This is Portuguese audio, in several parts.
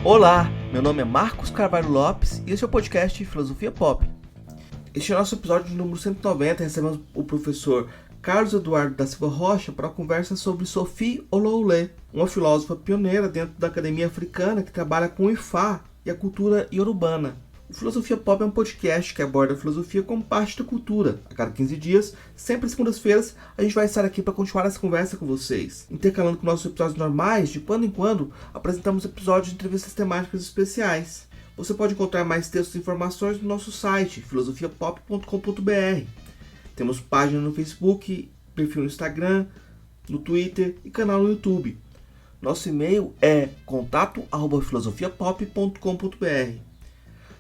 Olá, meu nome é Marcos Carvalho Lopes e esse é o podcast Filosofia Pop. Este é o nosso episódio número 190. Recebemos o professor Carlos Eduardo da Silva Rocha para a conversa sobre Sophie Oloulé, uma filósofa pioneira dentro da academia africana que trabalha com o Ifá e a cultura iorubana. O Filosofia Pop é um podcast que aborda a filosofia como parte da cultura. A cada 15 dias, sempre às segundas-feiras, a gente vai estar aqui para continuar essa conversa com vocês. Intercalando com nossos episódios normais, de quando em quando, apresentamos episódios de entrevistas temáticas especiais. Você pode encontrar mais textos e informações no nosso site, filosofiapop.com.br. Temos página no Facebook, perfil no Instagram, no Twitter e canal no YouTube. Nosso e-mail é contato@filosofiapop.com.br.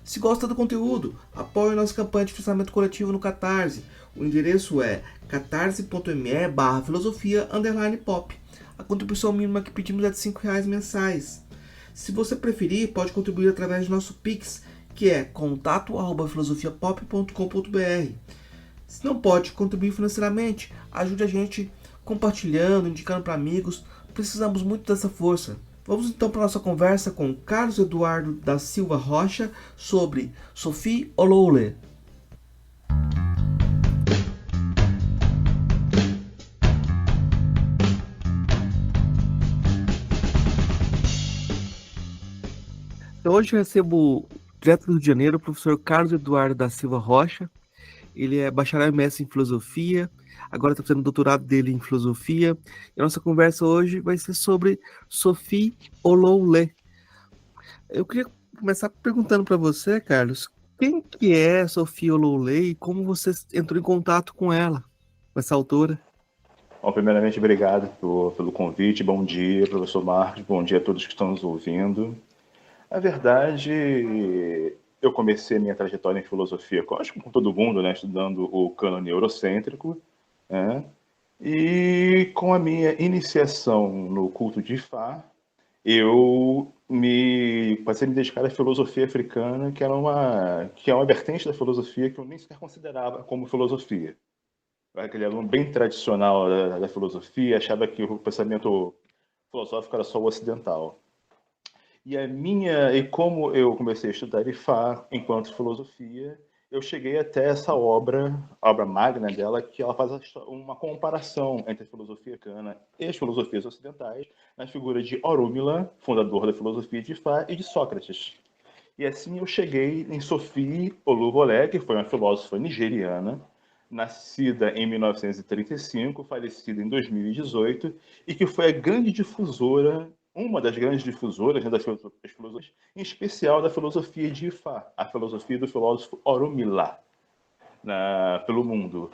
Se gosta do conteúdo, apoie nossa campanha de financiamento coletivo no Catarse. O endereço é catarse.me/filosofia_pop. A contribuição mínima que pedimos é de R$5 mensais. Se você preferir, pode contribuir através do nosso Pix, que é contato@filosofiapop.com.br. Se não pode contribuir financeiramente, ajude a gente compartilhando, indicando para amigos. Precisamos muito dessa força. Vamos então para a nossa conversa com Carlos Eduardo da Silva Rocha sobre Sophie Oloulé. Hoje eu recebo, direto do Rio de Janeiro, o professor Carlos Eduardo da Silva Rocha. Ele é bacharel e mestre em filosofia, agora está fazendo o doutorado dele em filosofia. E a nossa conversa hoje vai ser sobre Sophie Oloulé. Eu queria começar perguntando para você, Carlos, quem que é Sophie Oloulé e como você entrou em contato com ela, com essa autora? Bom, primeiramente, obrigado pelo convite. Bom dia, professor Marcos. Bom dia a todos que estão nos ouvindo. Na verdade, eu comecei a minha trajetória em filosofia, acho que com todo mundo, né, estudando o cânone eurocêntrico, né, e com a minha iniciação no culto de Ifá, eu passei a me dedicar à filosofia africana, que é uma vertente da filosofia que eu nem sequer considerava como filosofia. Aquele aluno bem tradicional da filosofia, achava que o pensamento filosófico era só o ocidental. E como eu comecei a estudar Ifá enquanto filosofia, eu cheguei até essa obra, a obra magna dela, que ela faz uma comparação entre a filosofia africana e as filosofias ocidentais, na figura de Orunmila, fundador da filosofia de Ifá, e de Sócrates. E assim eu cheguei em Sophie Oloulé, que foi uma filósofa nigeriana, nascida em 1935, falecida em 2018, e que foi a grande difusora, uma das grandes difusoras, né, das filosofias, em especial da filosofia de Ifá, a filosofia do filósofo Orunmila, pelo mundo.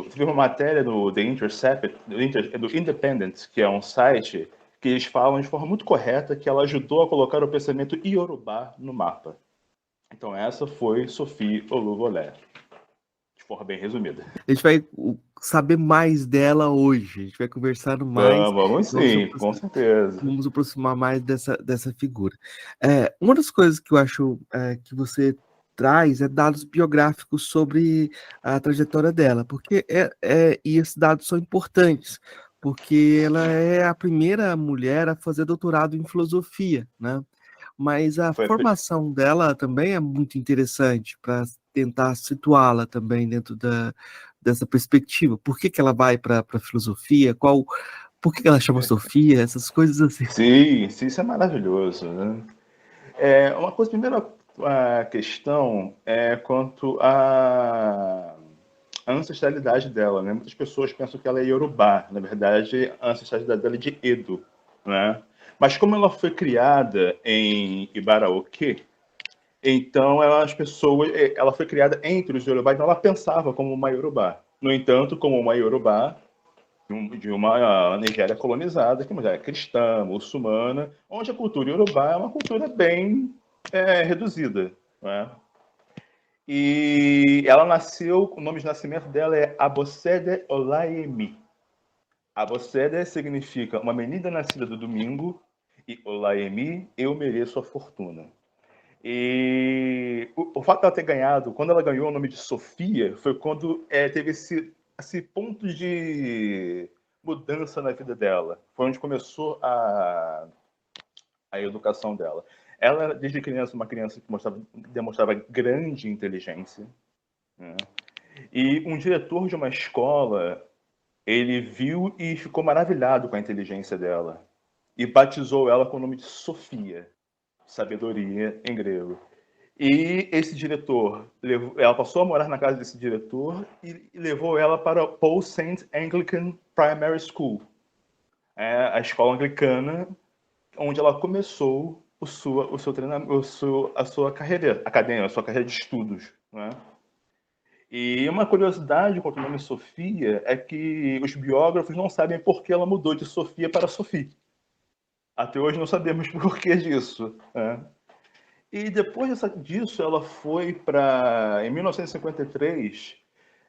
Teve uma matéria no The Intercept, do Independent, que é um site que eles falam de forma muito correta que ela ajudou a colocar o pensamento iorubá no mapa. Então essa foi Sophie Oloulé, de forma bem resumida. A gente vai saber mais dela hoje, a gente vai conversar mais, Vamos sim, com certeza. vamos aproximar mais dessa figura. Uma das coisas que eu acho que você traz é dados biográficos sobre a trajetória dela, porque e esses dados são importantes, porque ela é a primeira mulher a fazer doutorado em filosofia, né? Mas a Foi, formação dela também é muito interessante para tentar situá-la também dentro dessa perspectiva. Por que que ela vai para a filosofia? Por que que ela chama Sofia? Essas coisas assim. sim, isso é maravilhoso, né? Uma coisa, primeira a questão é quanto à ancestralidade dela, né? Muitas pessoas pensam que ela é Yorubá, na verdade a ancestralidade dela é de Edo, né? Mas como ela foi criada em Ibaraokê, então ela foi criada entre os Yorubá, então ela pensava como uma Yorubá. No entanto, como uma Yorubá de uma Nigéria colonizada, que é cristã, muçulmana, onde a cultura Yorubá é uma cultura bem reduzida, né? E ela nasceu, o nome de nascimento dela é Abosede Olayemi. Abosede significa uma menina nascida do domingo, e Olayemi, eu mereço a fortuna. E o fato dela ter ganhado, quando ela ganhou o nome de Sofia, foi quando teve esse ponto de mudança na vida dela. Foi onde começou a educação dela. Ela, desde criança, uma criança que demonstrava grande inteligência, né? E um diretor de uma escola, ele viu e ficou maravilhado com a inteligência dela e batizou ela com o nome de Sofia, sabedoria em grego. E esse diretor, ela passou a morar na casa desse diretor e levou ela para o Paul St. Anglican Primary School, a escola anglicana, onde ela começou o seu treinamento, a sua carreira acadêmica, a sua carreira de estudos, né? E uma curiosidade quanto ao nome Sofia é que os biógrafos não sabem por que ela mudou de Sofia para Sophie. Até hoje não sabemos por que disso, né? E depois disso, ela foi para, em 1953,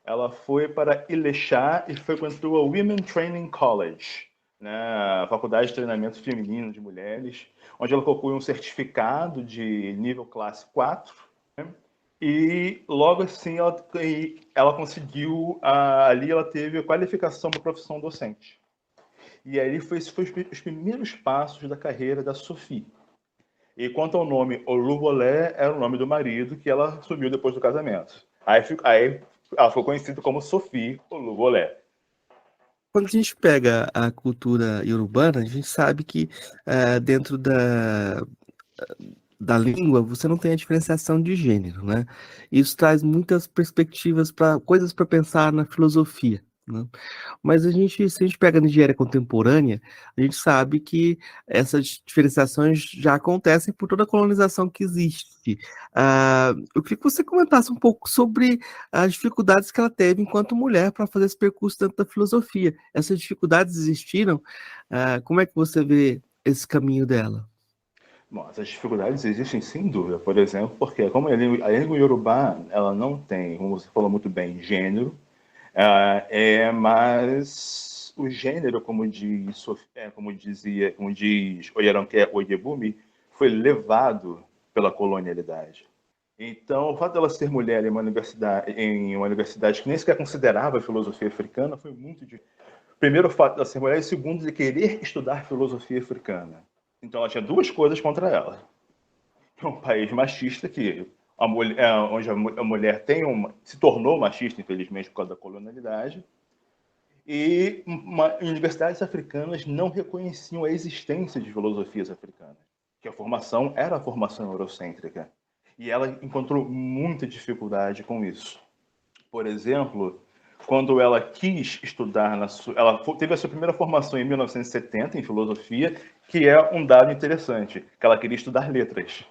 ela foi para Ilechá e frequentou a Women Training College, né, a Faculdade de Treinamento Feminino de Mulheres, onde ela concluiu um certificado de nível classe 4, né, e logo assim ela conseguiu, ali ela teve a qualificação para a profissão docente. E aí foi os primeiros passos da carreira da Sophie. E quanto ao nome Oluwole, era o nome do marido que ela assumiu depois do casamento. Aí ela ficou conhecida como Sophie Oluwole. Quando a gente pega a cultura iorubana, a gente sabe que dentro da língua você não tem a diferenciação de gênero, né? Isso traz muitas perspectivas para coisas para pensar na filosofia, né? Mas se a gente pega a Nigéria contemporânea, a gente sabe que essas diferenciações já acontecem por toda a colonização que existe. Eu queria que você comentasse um pouco sobre as dificuldades que ela teve enquanto mulher para fazer esse percurso dentro da filosofia. Essas dificuldades existiram? Como é que você vê esse caminho dela? Bom, essas dificuldades existem sem dúvida, por exemplo, porque como a língua iorubá, ela não tem, como você falou muito bem, gênero, mas o gênero, como diz Oyeronke Oyebumi, foi levado pela colonialidade. Então, o fato dela ser mulher em uma universidade que nem sequer considerava a filosofia africana foi muito difícil. Primeiro, o fato dela ser mulher, e segundo, de querer estudar filosofia africana. Então, ela tinha duas coisas contra ela. Um país machista onde a mulher se tornou machista, infelizmente, por causa da colonialidade, e universidades africanas não reconheciam a existência de filosofias africanas, que a formação era a formação eurocêntrica. E ela encontrou muita dificuldade com isso. Por exemplo, quando ela quis estudar, ela teve a sua primeira formação em 1970 em filosofia, que é um dado interessante, que ela queria estudar letras,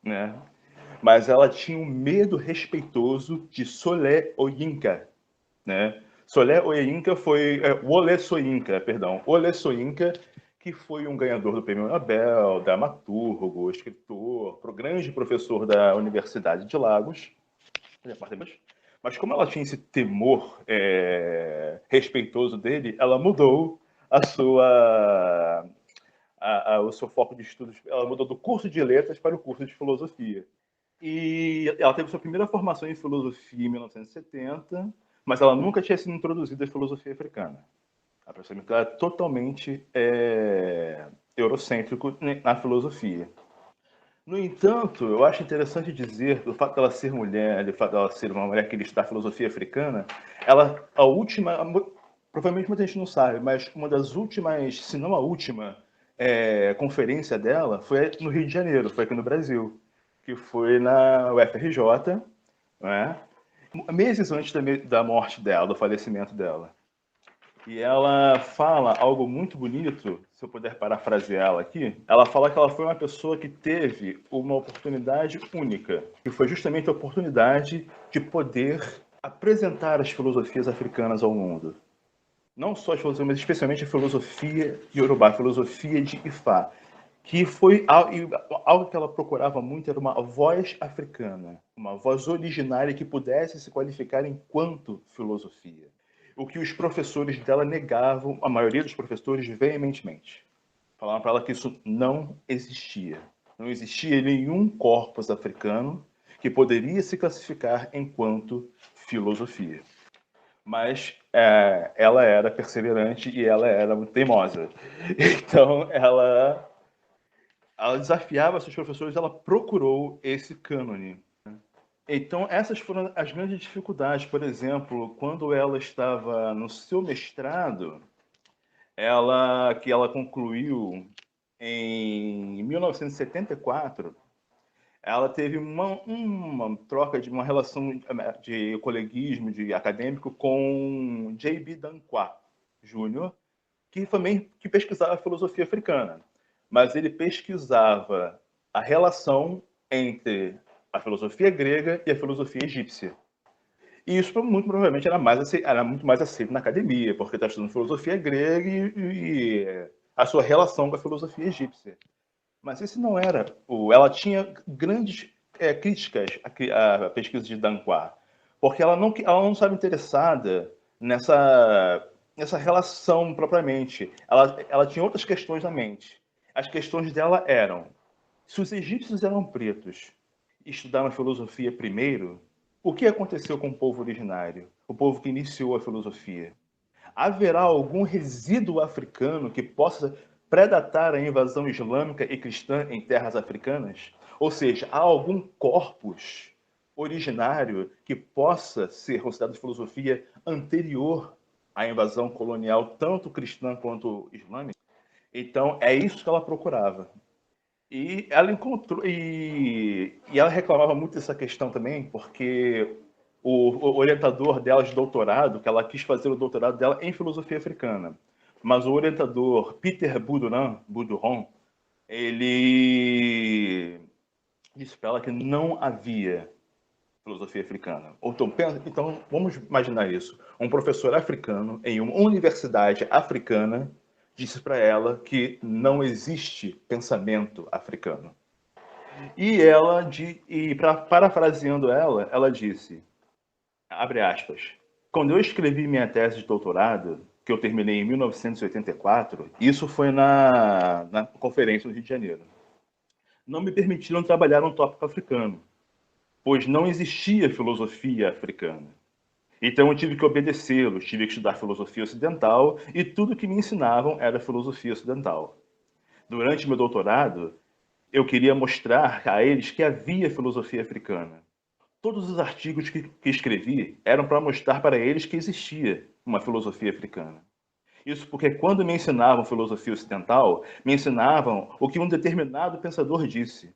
né? Mas ela tinha um medo respeitoso de Solé Oyinka, né? Solé Oyinka foi Wole Soyinka, perdão, Wole Soyinka, que foi um ganhador do Prêmio Nobel, dramaturgo, escritor, grande professor da Universidade de Lagos. Mas como ela tinha esse temor respeitoso dele, ela mudou o seu foco de estudos. Ela mudou do curso de letras para o curso de filosofia. E ela teve sua primeira formação em filosofia em 1970, mas ela nunca tinha sido introduzida à filosofia africana. A pessoa é totalmente eurocêntrico na filosofia. No entanto, eu acho interessante dizer, do fato dela ser mulher, do fato dela ser uma mulher que queria estudar filosofia africana, provavelmente muita gente não sabe, mas uma das últimas, se não a última, conferência dela foi no Rio de Janeiro, foi aqui no Brasil, que foi na UFRJ, né? Meses antes da morte dela, do falecimento dela. E ela fala algo muito bonito, se eu puder parafraseá-la aqui. Ela fala que ela foi uma pessoa que teve uma oportunidade única, que foi justamente a oportunidade de poder apresentar as filosofias africanas ao mundo. Não só as filosofias, mas especialmente a filosofia de Yorubá, a filosofia de Ifá, que foi algo que ela procurava muito, era uma voz africana, uma voz originária que pudesse se qualificar enquanto filosofia. O que os professores dela negavam, a maioria dos professores, veementemente. Falavam para ela que isso não existia. Não existia nenhum corpus africano que poderia se classificar enquanto filosofia. Mas ela era perseverante e ela era muito teimosa. Então, ela ela desafiava seus professores, ela procurou esse cânone. Então, essas foram as grandes dificuldades. Por exemplo, quando ela estava no seu mestrado, que ela concluiu em 1974, ela teve uma troca de uma relação de coleguismo, de acadêmico, com J.B. Danquah Jr., que também pesquisava filosofia africana. Mas ele pesquisava a relação entre a filosofia grega e a filosofia egípcia. E isso muito provavelmente era muito mais aceito na academia, porque está estudando filosofia grega e a sua relação com a filosofia egípcia. Mas esse não era ela tinha grandes críticas à pesquisa de Danquah, porque ela não estava interessada nessa relação propriamente. Ela tinha outras questões na mente. As questões dela eram: se os egípcios eram pretos e estudaram filosofia primeiro, o que aconteceu com o povo originário, o povo que iniciou a filosofia? Haverá algum resíduo africano que possa predatar a invasão islâmica e cristã em terras africanas? Ou seja, há algum corpus originário que possa ser considerado de filosofia anterior à invasão colonial, tanto cristã quanto islâmica? Então, é isso que ela procurava. E ela encontrou. E ela reclamava muito dessa questão também, porque o orientador dela de doutorado, que ela quis fazer o doutorado dela em filosofia africana. Mas o orientador Peter Boudouin, ele disse para ela que não havia filosofia africana. Então, vamos imaginar isso. Um professor africano em uma universidade africana disse para ela que não existe pensamento africano. Parafraseando ela disse, abre aspas, quando eu escrevi minha tese de doutorado, que eu terminei em 1984, isso foi na conferência no Rio de Janeiro, não me permitiram trabalhar um tópico africano, pois não existia filosofia africana. Então eu tive que obedecê-los, tive que estudar filosofia ocidental e tudo que me ensinavam era filosofia ocidental. Durante meu doutorado, eu queria mostrar a eles que havia filosofia africana. Todos os artigos que escrevi eram para mostrar para eles que existia uma filosofia africana. Isso porque quando me ensinavam filosofia ocidental, me ensinavam o que um determinado pensador disse.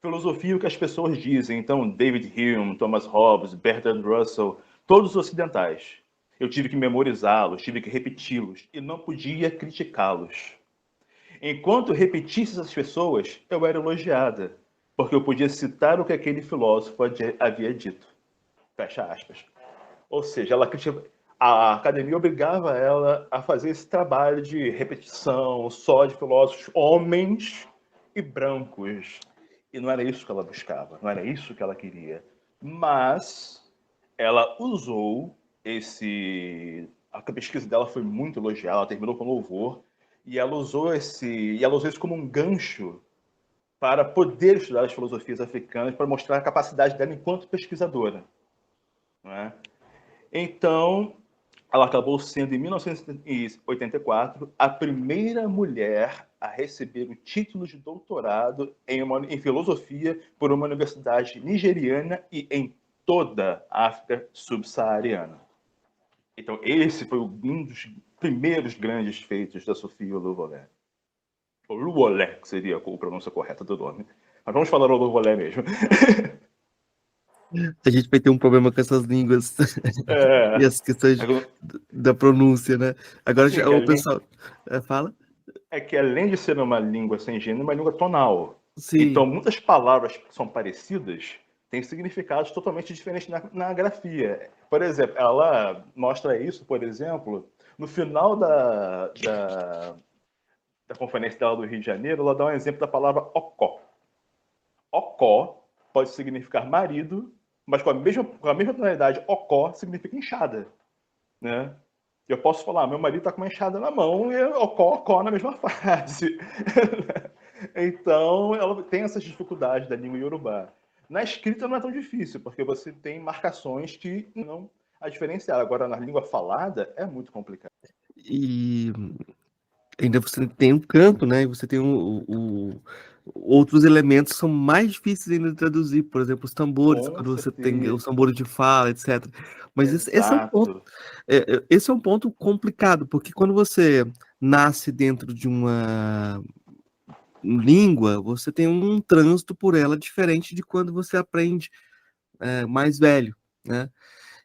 Filosofia é o que as pessoas dizem, então David Hume, Thomas Hobbes, Bertrand Russell, todos os ocidentais. Eu tive que memorizá-los, tive que repeti-los e não podia criticá-los. Enquanto repetisse essas pessoas, eu era elogiada, porque eu podia citar o que aquele filósofo havia dito. Fecha aspas. Ou seja, a academia obrigava ela a fazer esse trabalho de repetição só de filósofos homens e brancos. E não era isso que ela buscava, não era isso que ela queria. Mas ela usou a pesquisa dela foi muito elogiada, ela terminou com louvor, e ela usou isso como um gancho para poder estudar as filosofias africanas, para mostrar a capacidade dela enquanto pesquisadora. Não é? Então, ela acabou sendo, em 1984, a primeira mulher a receber o título de doutorado em filosofia por uma universidade nigeriana e em toda a África subsaariana. Então, esse foi um dos primeiros grandes feitos da Sophia Oluwole. Oluwole, que seria a pronúncia correta do nome. Mas vamos falar Oluwole mesmo. A gente vai ter um problema com essas línguas e as questões da pronúncia, né? Agora sim, o pessoal fala. É que além de ser uma língua sem gênero, é uma língua tonal. Sim. Então, muitas palavras que são parecidas têm significados totalmente diferentes na grafia. Por exemplo, ela mostra isso, por exemplo, no final da conferência dela do Rio de Janeiro, ela dá um exemplo da palavra ocó. Ocó pode significar marido, mas com a mesma tonalidade, ocó significa enxada, né? Eu posso falar, meu marido está com uma enxada na mão e ocó na mesma frase. Então, ela tem essas dificuldades da língua iorubá. Na escrita não é tão difícil, porque você tem marcações que não a diferenciar. Agora, na língua falada, é muito complicado. E ainda você tem um canto, né? Você tem outros elementos são mais difíceis ainda de traduzir, por exemplo, os tambores, Com quando você tem os certeza. tambores de fala, etc. Mas esse é um ponto, Exato. esse é um ponto complicado, porque quando você nasce dentro de uma língua, você tem um trânsito por ela diferente de quando você aprende mais velho, né?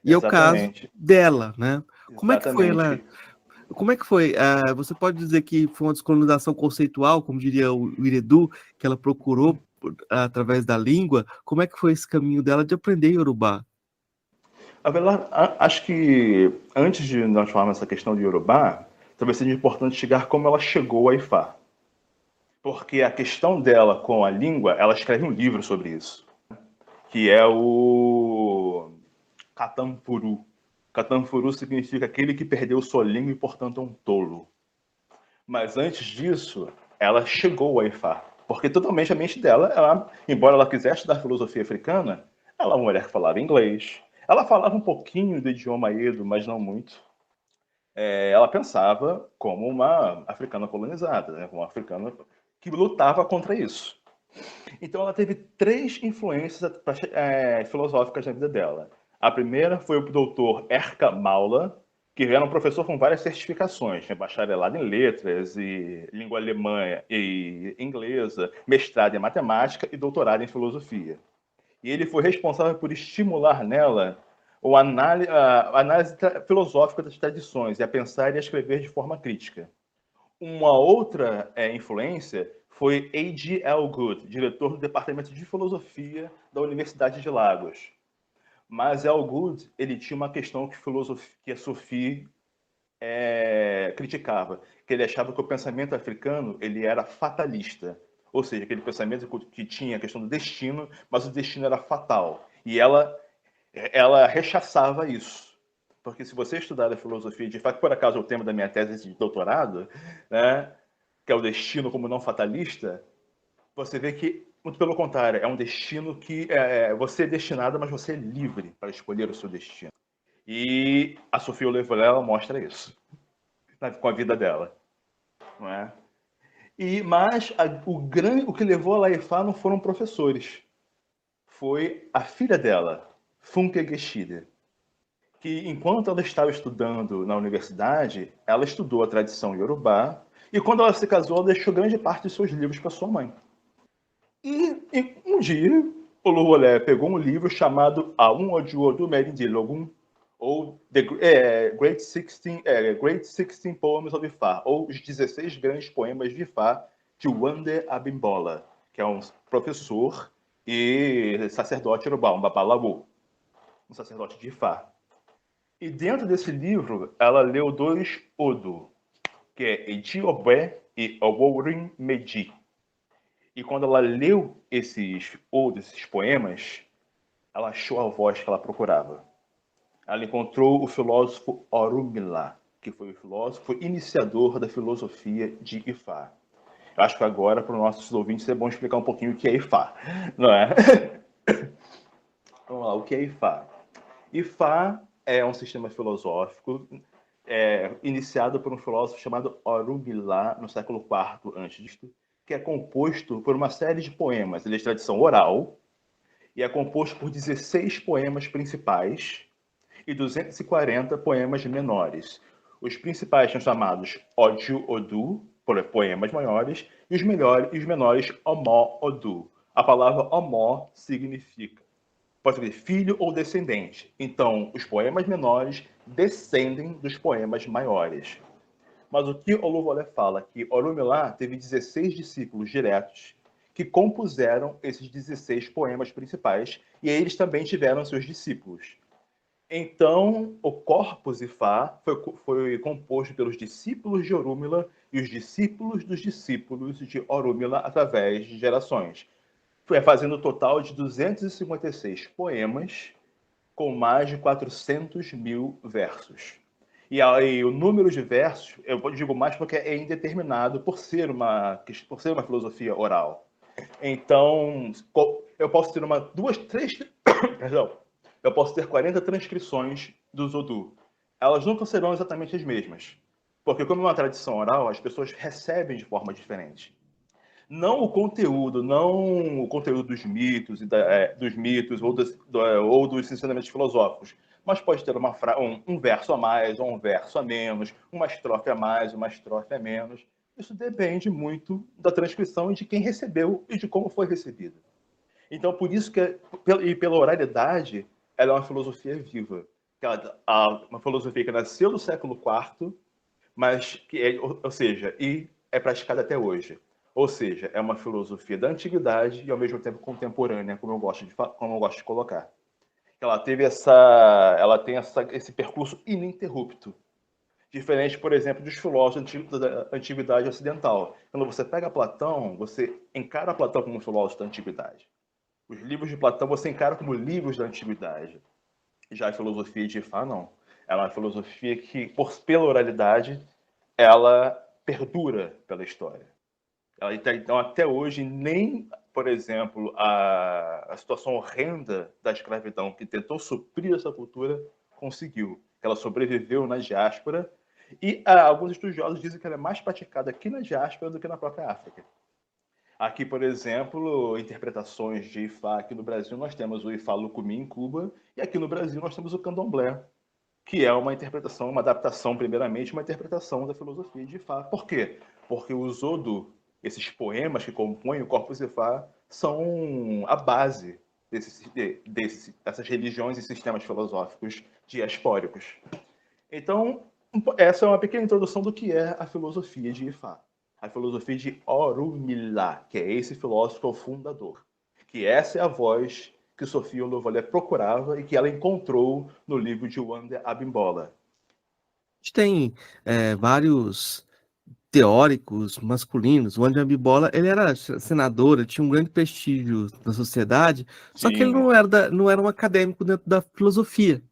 E é o caso Exatamente. dela, né? Como é que foi ela? Exatamente. Como é que foi? Você pode dizer que foi uma descolonização conceitual, como diria o Iredu, que ela procurou através da língua? Como é que foi esse caminho dela de aprender Yorubá? A verdade, acho que antes de nós falarmos essa questão de Yorubá, talvez seja importante chegar como ela chegou a Ifá. Porque a questão dela com a língua, ela escreve um livro sobre isso, que é o Katampuru. Katampuru significa aquele que perdeu sua língua e, portanto, é um tolo. Mas antes disso, ela chegou a Ifá. Porque totalmente a mente dela, embora ela quisesse estudar filosofia africana, ela é uma mulher que falava inglês. Ela falava um pouquinho do idioma Edo, mas não muito. Ela pensava como uma africana colonizada, né? Como uma africana que lutava contra isso. Então ela teve três influências filosóficas na vida dela. A primeira foi o doutor Erka Maula, que era um professor com várias certificações, né? Bacharelado em letras e língua alemã e inglesa, mestrado em matemática e doutorado em filosofia. E ele foi responsável por estimular nela a análise filosófica das tradições e a pensar e a escrever de forma crítica. Uma outra influência foi A.G. Elgood, diretor do Departamento de Filosofia da Universidade de Lagos. Mas Elgood, ele tinha uma questão que a Sophie criticava, que ele achava que o pensamento africano ele era fatalista, ou seja, aquele pensamento que tinha a questão do destino, mas o destino era fatal. E ela rechaçava isso. Porque se você estudar a filosofia, de fato, por acaso é o tema da minha tese de doutorado, né, que é o destino como não fatalista, você vê que, muito pelo contrário, é um destino que você é destinado, mas você é livre para escolher o seu destino. E a Sofia Olevolela mostra isso com a vida dela. Não é? Mas o que levou a Laifá não foram professores. Foi a filha dela, Funke Geschide, que enquanto ela estava estudando na universidade, ela estudou a tradição iorubá, e quando ela se casou, ela deixou grande parte de seus livros para sua mãe. E um dia, o Oluwole pegou um livro chamado Aun Ojuodu Merindilogum, ou Great 16 Poems of Ifá, ou os 16 grandes poemas de Ifá, de Wande Abimbola, que é um professor e sacerdote iorubá, um babalawo, um sacerdote de Ifá. E dentro desse livro, ela leu dois Odo, que é Ejiobe e Oworin Meji. E quando ela leu esses poemas, ela achou a voz que ela procurava. Ela encontrou o filósofo Orunmila, que foi o filósofo iniciador da filosofia de Ifá. Eu acho que agora, para os nossos ouvintes, é bom explicar um pouquinho o que é Ifá, não é? Vamos lá, o que é Ifá? Ifá é um sistema filosófico iniciado por um filósofo chamado Orunmila no século IV a.C., que é composto por uma série de poemas. Ele é de tradição oral e é composto por 16 poemas principais e 240 poemas menores. Os principais são chamados Oju Odu, poemas maiores, e os menores Omó Odu. A palavra Omó significa, pode ser filho ou descendente. Então, os poemas menores descendem dos poemas maiores. Mas o que Oluwole fala que Orunmila teve 16 discípulos diretos que compuseram esses 16 poemas principais e eles também tiveram seus discípulos. Então, o Corpus Ifá foi composto pelos discípulos de Orunmila e os discípulos dos discípulos de Orunmila através de gerações, fazendo um total de 256 poemas com mais de 400 mil versos. E aí, o número de versos, eu digo mais porque é indeterminado por ser uma filosofia oral. Então, eu posso ter perdão, eu posso ter 40 transcrições do Zodu. Elas nunca serão exatamente as mesmas. Porque como é uma tradição oral, as pessoas recebem de forma diferente. Não o conteúdo, não o conteúdo dos mitos, dos mitos ou dos ensinamentos filosóficos, mas pode ter um verso a mais ou um verso a menos, uma estrofe a mais, uma estrofe a menos. Isso depende muito da transcrição e de quem recebeu e de como foi recebida. Então, por isso que, e pela oralidade, ela é uma filosofia viva. Uma filosofia que nasceu no século IV, mas ou seja, e é praticada até hoje. Ou seja, é uma filosofia da antiguidade e ao mesmo tempo contemporânea, como eu gosto de colocar. Ela tem esse percurso ininterrupto, diferente, por exemplo, dos filósofos da antiguidade ocidental. Quando você pega Platão, você encara Platão como um filósofo da antiguidade. Os livros de Platão você encara como livros da antiguidade. Já a filosofia de Fá, não. Ela é uma filosofia que, pela oralidade, ela perdura pela história. Então, até hoje, nem, por exemplo, a situação horrenda da escravidão que tentou suprir essa cultura conseguiu. Ela sobreviveu na diáspora e alguns estudiosos dizem que ela é mais praticada aqui na diáspora do que na própria África. Aqui, por exemplo, interpretações de Ifá. Aqui no Brasil nós temos o Ifá Lucumí em Cuba e aqui no Brasil nós temos o Candomblé, que é uma interpretação, uma adaptação, primeiramente, uma interpretação da filosofia de Ifá. Por quê? Porque o Zodo, esses poemas que compõem o Corpus Ifá, são a base dessas religiões e sistemas filosóficos diaspóricos. Então, essa é uma pequena introdução do que é a filosofia de Ifá. A filosofia de Orunmila, que é esse filósofo fundador. Que essa é a voz que Sofia Louvolet procurava e que ela encontrou no livro de Wanda Abimbola. A gente tem vários teóricos masculinos. O Wanda Abimbola, ele era senador, ele tinha um grande prestígio na sociedade, só que ele Tinha. não era um acadêmico dentro da filosofia.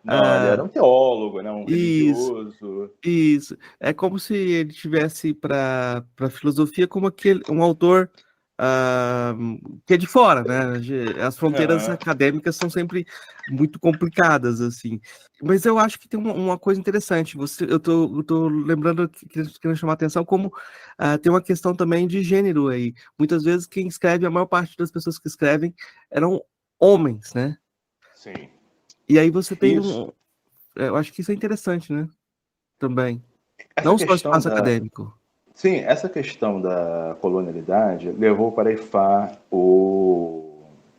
Não, ele era um teólogo, né? Um Isso, religioso. isso. É como se ele tivesse para filosofia como um autor ah, que é de fora, né? As fronteiras acadêmicas são sempre muito complicadas, assim. Mas eu acho que tem uma coisa interessante. Eu tô lembrando, querendo chamar a atenção, como tem uma questão também de gênero aí. Muitas vezes quem escreve, a maior parte das pessoas que escrevem eram homens, né? Sim. E aí você tem Isso. eu acho que isso é interessante, né? Também. Essa Não só o questão espaço da, acadêmico. Sim, essa questão da colonialidade levou para Ifá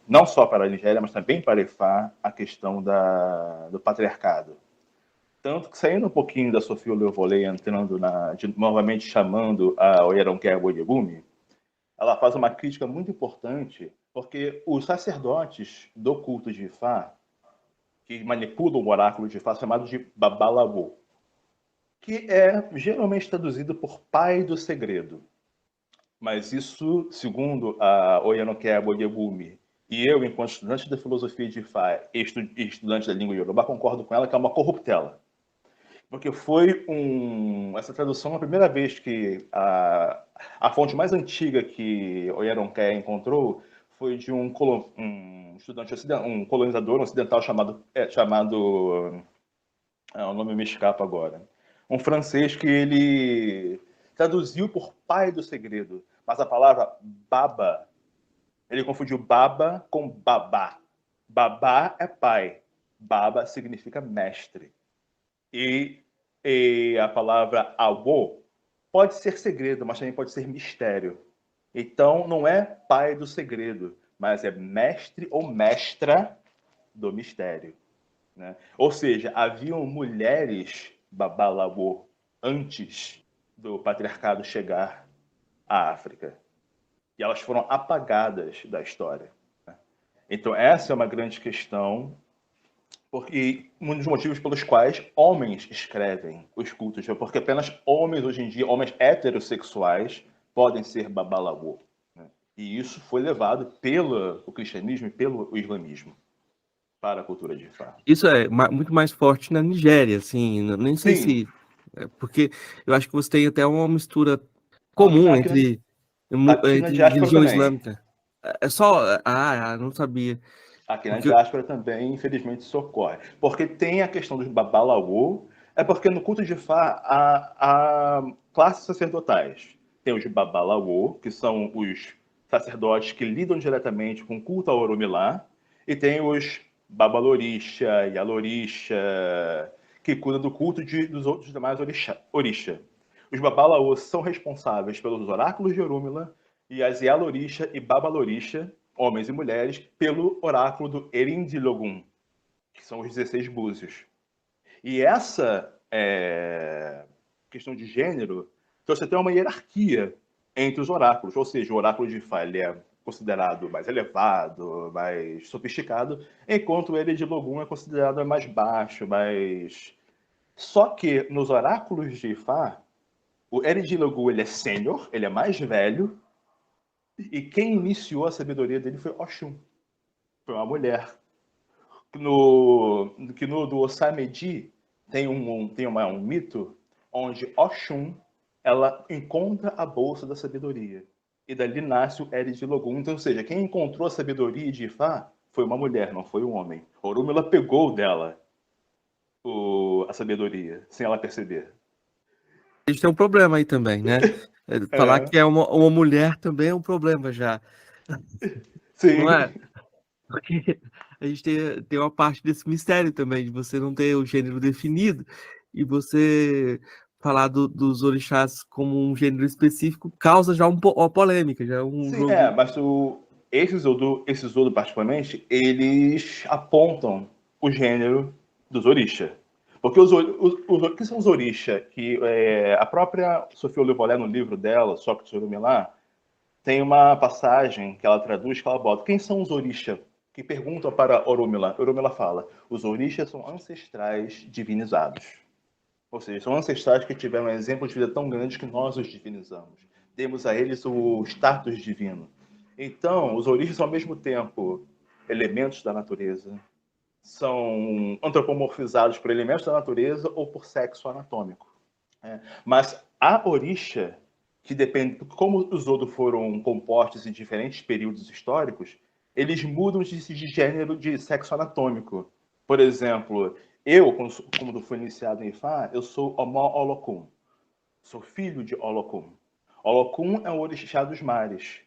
não só para a Nigéria, mas também para Ifá a questão do patriarcado. Tanto que saindo um pouquinho da Sofia Leovolei, entrando novamente chamando a Oyeronke Aboyebumi, ela faz uma crítica muito importante, porque os sacerdotes do culto de Ifá, que manipulam o oráculo de Ifá, chamados de Babalawo, que é geralmente traduzido por pai do segredo. Mas isso, segundo a Oyanoke Aboyebumi, e eu, enquanto estudante da filosofia de Ifá e estudante da língua Yorubá, concordo com ela que é uma corruptela. Porque essa tradução, a primeira vez que a fonte mais antiga que Oyeronke encontrou foi de um estudante um colonizador ocidental chamado o nome me escapa agora. Um francês que ele traduziu por pai do segredo, mas a palavra baba, ele confundiu baba com babá. Babá é pai, baba significa mestre. E a palavra awo pode ser segredo, mas também pode ser mistério. Então, não é pai do segredo, mas é mestre ou mestra do mistério. Né? Ou seja, haviam mulheres babalawo antes do patriarcado chegar à África. E elas foram apagadas da história. Né? Então, essa é uma grande questão, porque um dos motivos pelos quais homens escrevem os cultos, porque apenas homens, hoje em dia, homens heterossexuais, podem ser babalawo. Né? E isso foi levado pelo cristianismo e pelo islamismo para a cultura de Ifá. Isso é muito mais forte na Nigéria, assim, nem sei Sim. se... porque eu acho que você tem até uma mistura comum entre Aqui na diáspora religião também. islâmica. É só... não sabia. Aqui na Porque, diáspora também, infelizmente, isso ocorre. Porque tem a questão dos babalawo, é porque no culto de Fá há classes sacerdotais. tem os Babalawo, que são os sacerdotes que lidam diretamente com o culto ao Orumilá, e tem os Babalorisha e Alorisha, que cuidam do culto dos outros demais Orisha. Os Babalaô são responsáveis pelos oráculos de Orúmila e as Yalorisha e Babalorisha, homens e mulheres, pelo oráculo do Erindilogun, que são os 16 búzios. E essa questão de gênero, então você tem uma hierarquia entre os oráculos, ou seja, o oráculo de Ifá ele é considerado mais elevado, mais sofisticado, enquanto o Erindilogun é considerado mais baixo, mais... Só que nos oráculos de Ifá, o Erindilogun ele é sênior, ele é mais velho, e quem iniciou a sabedoria dele foi Oxum, foi uma mulher. No do Osamedi tem um mito onde Oxum ela encontra a bolsa da sabedoria. E dali nasce o Erindilogun. Então, ou seja, quem encontrou a sabedoria de Ifá foi uma mulher, não foi um homem. Orúmila pegou dela a sabedoria, sem ela perceber. A gente tem um problema aí também, né? Falar que é uma mulher também é um problema já. Sim. Não é? Porque a gente tem uma parte desse mistério também, de você não ter o gênero definido e você falar dos orixás como um gênero específico causa já uma polêmica, já um Sim, jogo. mas esses Odo particularmente, eles apontam o gênero dos Orisha. Porque o que são os Orisha? Que a própria Sofia Olivolé, no livro dela, Sócrates e Orumilá, tem uma passagem que ela traduz, que ela bota: quem são os Orisha? Que perguntam para Orumila. Orumila fala: os Orishas são ancestrais divinizados. Ou seja, são ancestrais que tiveram um exemplo de vida tão grande que nós os divinizamos. Demos a eles o status divino. Então, os Orishas são ao mesmo tempo elementos da natureza, são antropomorfizados por elementos da natureza ou por sexo anatômico. Mas a Orisha, que depende como os Odo foram compostos em diferentes períodos históricos, eles mudam de gênero de sexo anatômico. Por exemplo, eu, como fui iniciado em Ifá, eu sou Omó Olokun. Sou filho de Olokun. Olokun é o orixá dos mares,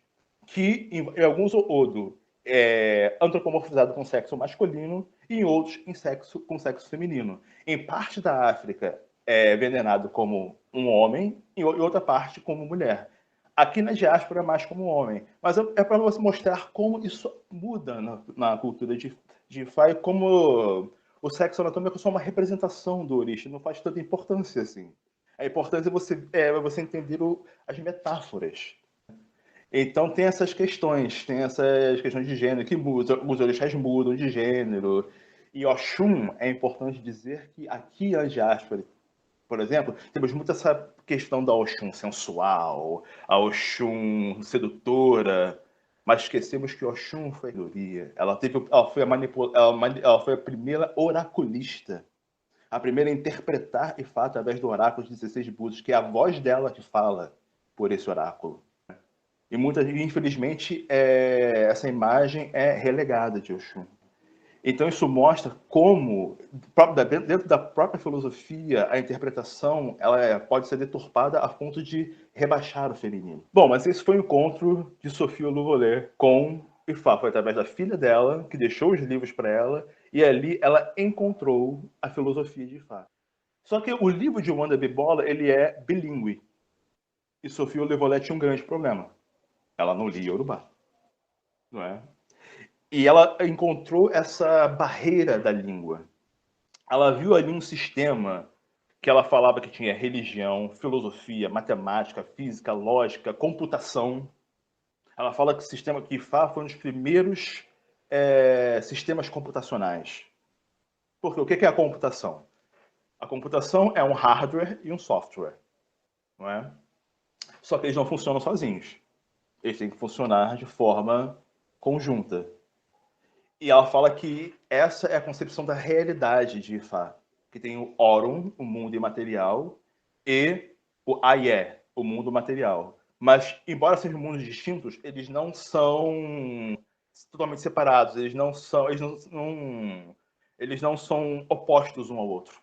que em alguns Odo é antropomorfizado com sexo masculino e em outros com sexo feminino. Em parte da África é venerado como um homem e em outra parte como mulher. Aqui na diáspora é mais como homem. Mas é para você mostrar como isso muda na cultura de Ifá e como o sexo anatômico é só uma representação do orixá, não faz tanta importância assim. A importância é você entender as metáforas. Então tem essas questões de gênero que mudam, os orixás mudam de gênero. E Oxum, é importante dizer que aqui na diáspora, por exemplo, temos muito essa questão da Oxum sensual, a Oxum sedutora, mas esquecemos que Oxum foi a sabedoria. Ela foi a primeira oraculista, a primeira a interpretar e falar através do oráculo de 16 búzios, que é a voz dela que fala por esse oráculo. E infelizmente, essa imagem é relegada de Oxum. Então isso mostra como, dentro da própria filosofia, a interpretação ela pode ser deturpada a ponto de rebaixar o feminino. Bom, mas esse foi o encontro de Sofia Louvolet com Ifá. Foi através da filha dela, que deixou os livros para ela, e ali ela encontrou a filosofia de Ifá. Só que o livro de Wanda Bibola, ele é bilíngue. E Sofia Louvolet tinha um grande problema. Ela não lia Yorubá. Não é? E ela encontrou essa barreira da língua. Ela viu ali um sistema que ela falava que tinha religião, filosofia, matemática, física, lógica, computação. Ela fala que o sistema que Ifá foi um dos primeiros sistemas computacionais. Porque o que é a computação? A computação é um hardware e um software. Não é? Só que eles não funcionam sozinhos. Eles têm que funcionar de forma conjunta. E ela fala que essa é a concepção da realidade de Ifá, que tem o Orun, o mundo imaterial, e o Ayé, o mundo material. Mas, embora sejam mundos distintos, eles não são totalmente separados, eles não são opostos um ao outro.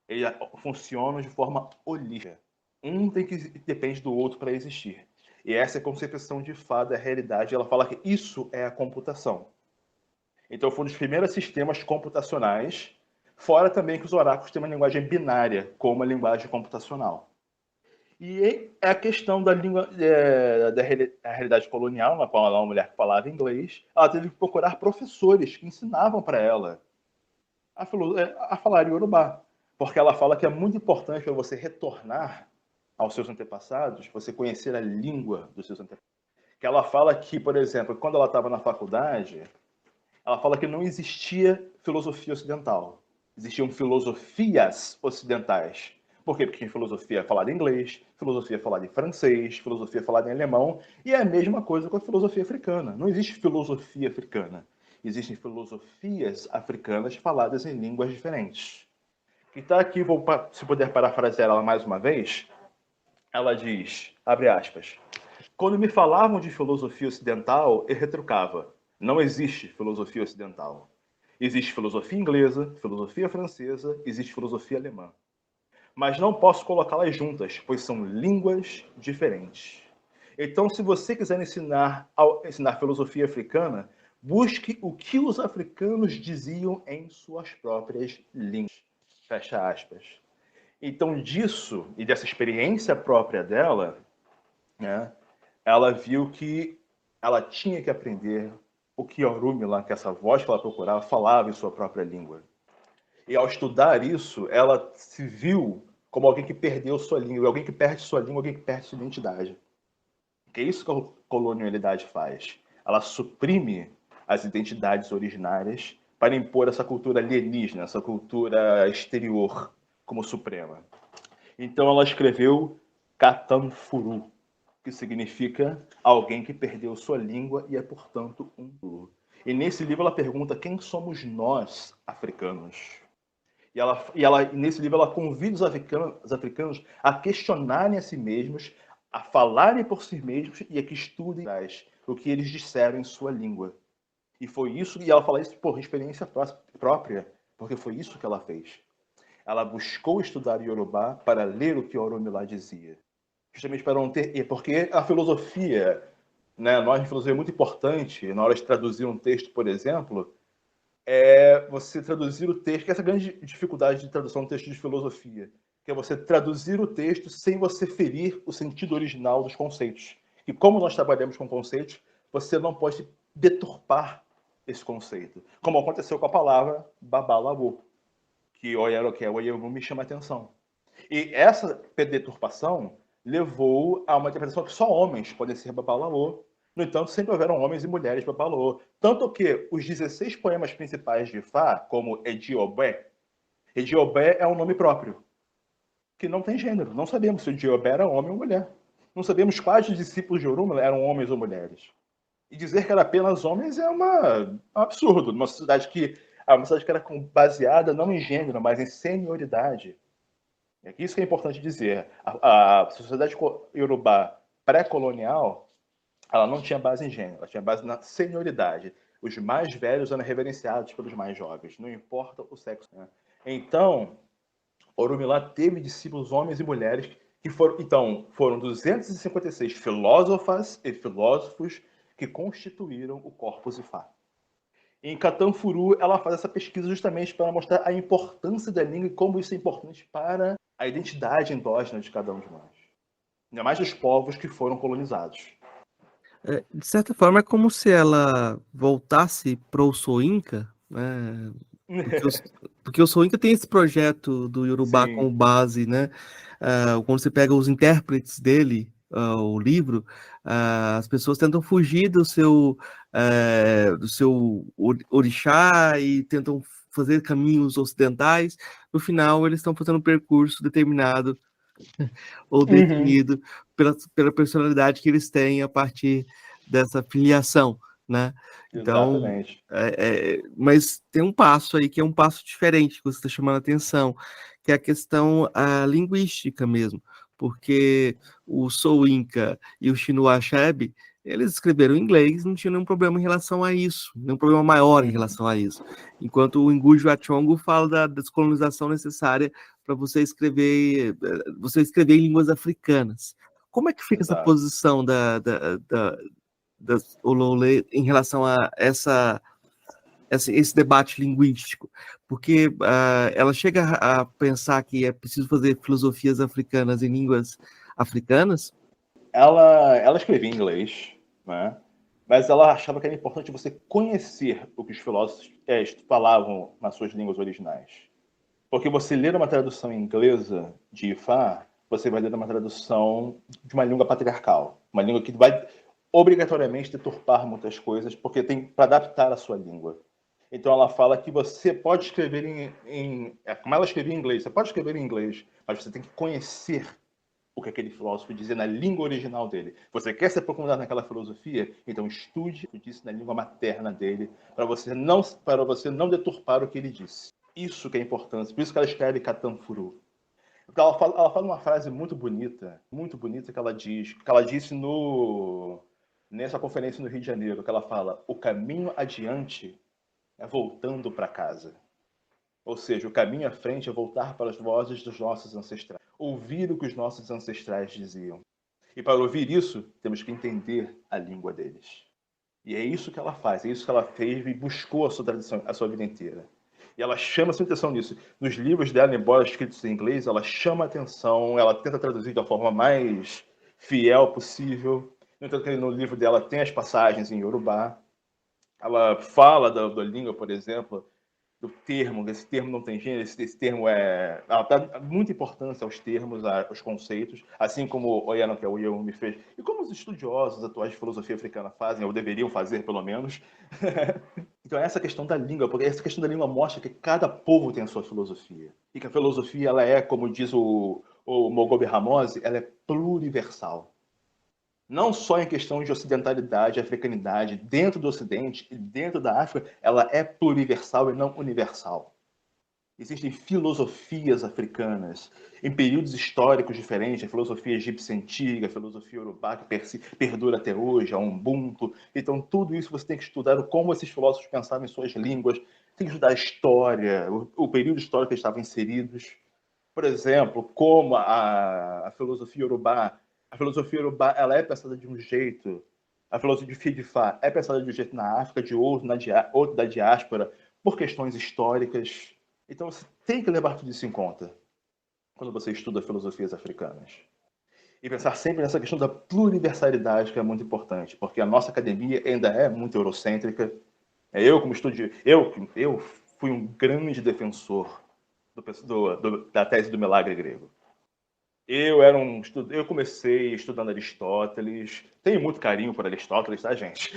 Eles funcionam de forma holística. Um depende do outro para existir. E essa é a concepção de Fá da realidade. Ela fala que isso é a computação. Então, foi um dos primeiros sistemas computacionais, fora também que os oráculos têm uma linguagem binária, como a linguagem computacional. E a questão da língua, da realidade colonial, uma mulher que falava inglês, ela teve que procurar professores que ensinavam para ela a falar Yorubá. Porque ela fala que é muito importante para você retornar aos seus antepassados, você conhecer a língua dos seus antepassados. Que ela fala que, por exemplo, quando ela estava na faculdade, ela fala que não existia filosofia ocidental. Existiam filosofias ocidentais. Por quê? Porque tinha filosofia falada em inglês, filosofia falada em francês, filosofia falada em alemão, e é a mesma coisa com a filosofia africana. Não existe filosofia africana. Existem filosofias africanas faladas em línguas diferentes. E está aqui, se puder parafrasear ela mais uma vez, ela diz, abre aspas, quando me falavam de filosofia ocidental, eu retrucava. Não existe filosofia ocidental. Existe filosofia inglesa, filosofia francesa, existe filosofia alemã. Mas não posso colocá-las juntas, pois são línguas diferentes. Então, se você quiser ensinar filosofia africana, busque o que os africanos diziam em suas próprias línguas. Fecha aspas. Então, disso e dessa experiência própria dela, né, ela viu que ela tinha que aprender o que Orumila, que essa voz que ela procurava, falava em sua própria língua. E ao estudar isso, ela se viu como alguém que perdeu sua língua, alguém que perde sua língua, alguém que perde sua identidade. Que é isso que a colonialidade faz. Ela suprime as identidades originárias para impor essa cultura alienígena, essa cultura exterior como suprema. Então ela escreveu Katanfuru, que significa alguém que perdeu sua língua e é, portanto, um Zulu. E nesse livro ela pergunta quem somos nós, africanos. Nesse livro ela convida os africanos a questionarem a si mesmos, a falarem por si mesmos e a que estudem o que eles disseram em sua língua. E foi isso, e ela fala isso por experiência própria, porque foi isso que ela fez. Ela buscou estudar Yorubá para ler o que Oromilá dizia. Justamente para não ter... Porque a filosofia, né, nós em filosofia é muito importante, na hora de traduzir um texto, por exemplo, é você traduzir o texto, que é essa grande dificuldade de tradução de texto de filosofia, que é você traduzir o texto sem você ferir o sentido original dos conceitos. E como nós trabalhamos com conceitos, você não pode deturpar esse conceito. Como aconteceu com a palavra babalawo, que o Oyemu me chama a atenção. E essa deturpação levou a uma interpretação que só homens podem ser babalawo. No entanto, sempre houveram homens e mulheres babalawo. Tanto que os 16 poemas principais de Fá, como Ediobé é um nome próprio, que não tem gênero. Não sabemos se Ediobé era homem ou mulher. Não sabemos quais dos discípulos de Orumila eram homens ou mulheres. E dizer que era apenas homens é um absurdo. Uma sociedade que era baseada não em gênero, mas em senioridade. É isso que é importante dizer. A sociedade iorubá pré-colonial, ela não tinha base em gênero, ela tinha base na senioridade. Os mais velhos eram reverenciados pelos mais jovens, não importa o sexo. Né? Então, Orumilá teve discípulos homens e mulheres que foram 256 filósofas e filósofos que constituíram o Corpus Ifá. Em Katanfuru, ela faz essa pesquisa justamente para mostrar a importância da língua e como isso é importante para a identidade endógena de cada um de nós. Ainda mais dos povos que foram colonizados. De certa forma, é como se ela voltasse para o Soinca, né? Porque o Soinca tem esse projeto do Yorubá como base, né? Quando você pega os intérpretes dele, o livro, as pessoas tentam fugir do seu orixá e tentam fazer caminhos ocidentais. No final, eles estão fazendo um percurso determinado ou definido pela personalidade que eles têm a partir dessa filiação, né? Então, mas tem um passo aí que é um passo diferente que você está chamando a atenção, que é a questão linguística mesmo, porque o Soinca e o Chinua Achebe, Eles escreveram em inglês, não tinha nenhum problema em relação a isso, nenhum problema maior em relação a isso. Enquanto o Ngugi wa Thiong'o fala da descolonização necessária para você escrever em línguas africanas. Como é que fica essa Exato. posição da Olowale em relação a esse debate linguístico? Porque ela chega a pensar que é preciso fazer filosofias africanas em línguas africanas. Ela escrevia em inglês, né? Mas ela achava que era importante você conhecer o que os filósofos falavam nas suas línguas originais. Porque você ler uma tradução inglesa de Ifá, você vai ler uma tradução de uma língua patriarcal. Uma língua que vai obrigatoriamente deturpar muitas coisas, porque tem para adaptar a sua língua. Então ela fala que você pode escrever como ela escrevia em inglês, você pode escrever em inglês, mas você tem que conhecer o que aquele filósofo dizia na língua original dele. Você quer se aprofundar naquela filosofia? Então estude o que disse na língua materna dele, para você não deturpar o que ele disse. Isso que é importante. Por isso que ela escreve Catanfuru. Ela fala uma frase muito bonita que ela disse nessa conferência no Rio de Janeiro, que ela fala: o caminho adiante é voltando para casa. Ou seja, o caminho à frente é voltar para as vozes dos nossos ancestrais. Ouvir o que os nossos ancestrais diziam. E para ouvir isso, temos que entender a língua deles. E é isso que ela faz, é isso que ela fez e buscou a sua tradição, a sua vida inteira. E ela chama a sua atenção nisso. Nos livros dela, embora escritos em inglês, ela chama a atenção, ela tenta traduzir da forma mais fiel possível. No entanto, no livro dela tem as passagens em Yorubá. Ela fala da língua, por exemplo, do termo, esse termo não tem gênero, esse termo ela dá muita importância aos termos, aos conceitos, assim como o Oyano Kewuyo me fez, e como os estudiosos atuais de filosofia africana fazem, ou deveriam fazer, pelo menos. Então, essa questão da língua, porque essa questão da língua mostra que cada povo tem a sua filosofia, e que a filosofia, ela é, como diz o Mogobe Ramose, ela é pluriversal. Não só em questão de ocidentalidade, africanidade, dentro do Ocidente e dentro da África, ela é pluriversal e não universal. Existem filosofias africanas em períodos históricos diferentes, a filosofia egípcia antiga, a filosofia urubá que perdura até hoje, a Ubuntu. Então, tudo isso você tem que estudar como esses filósofos pensavam em suas línguas, tem que estudar a história, o período histórico que eles estavam inseridos. Por exemplo, como a filosofia urubá. A filosofia urubá, ela é pensada de um jeito. A filosofia de Fá é pensada de um jeito na África, de outro da diáspora, por questões históricas. Então você tem que levar tudo isso em conta quando você estuda filosofias africanas. E pensar sempre nessa questão da pluriversalidade, que é muito importante, porque a nossa academia ainda é muito eurocêntrica. Eu, como estudioso, eu fui um grande defensor da tese do milagre grego. Eu comecei estudando Aristóteles, tenho muito carinho por Aristóteles, tá, gente?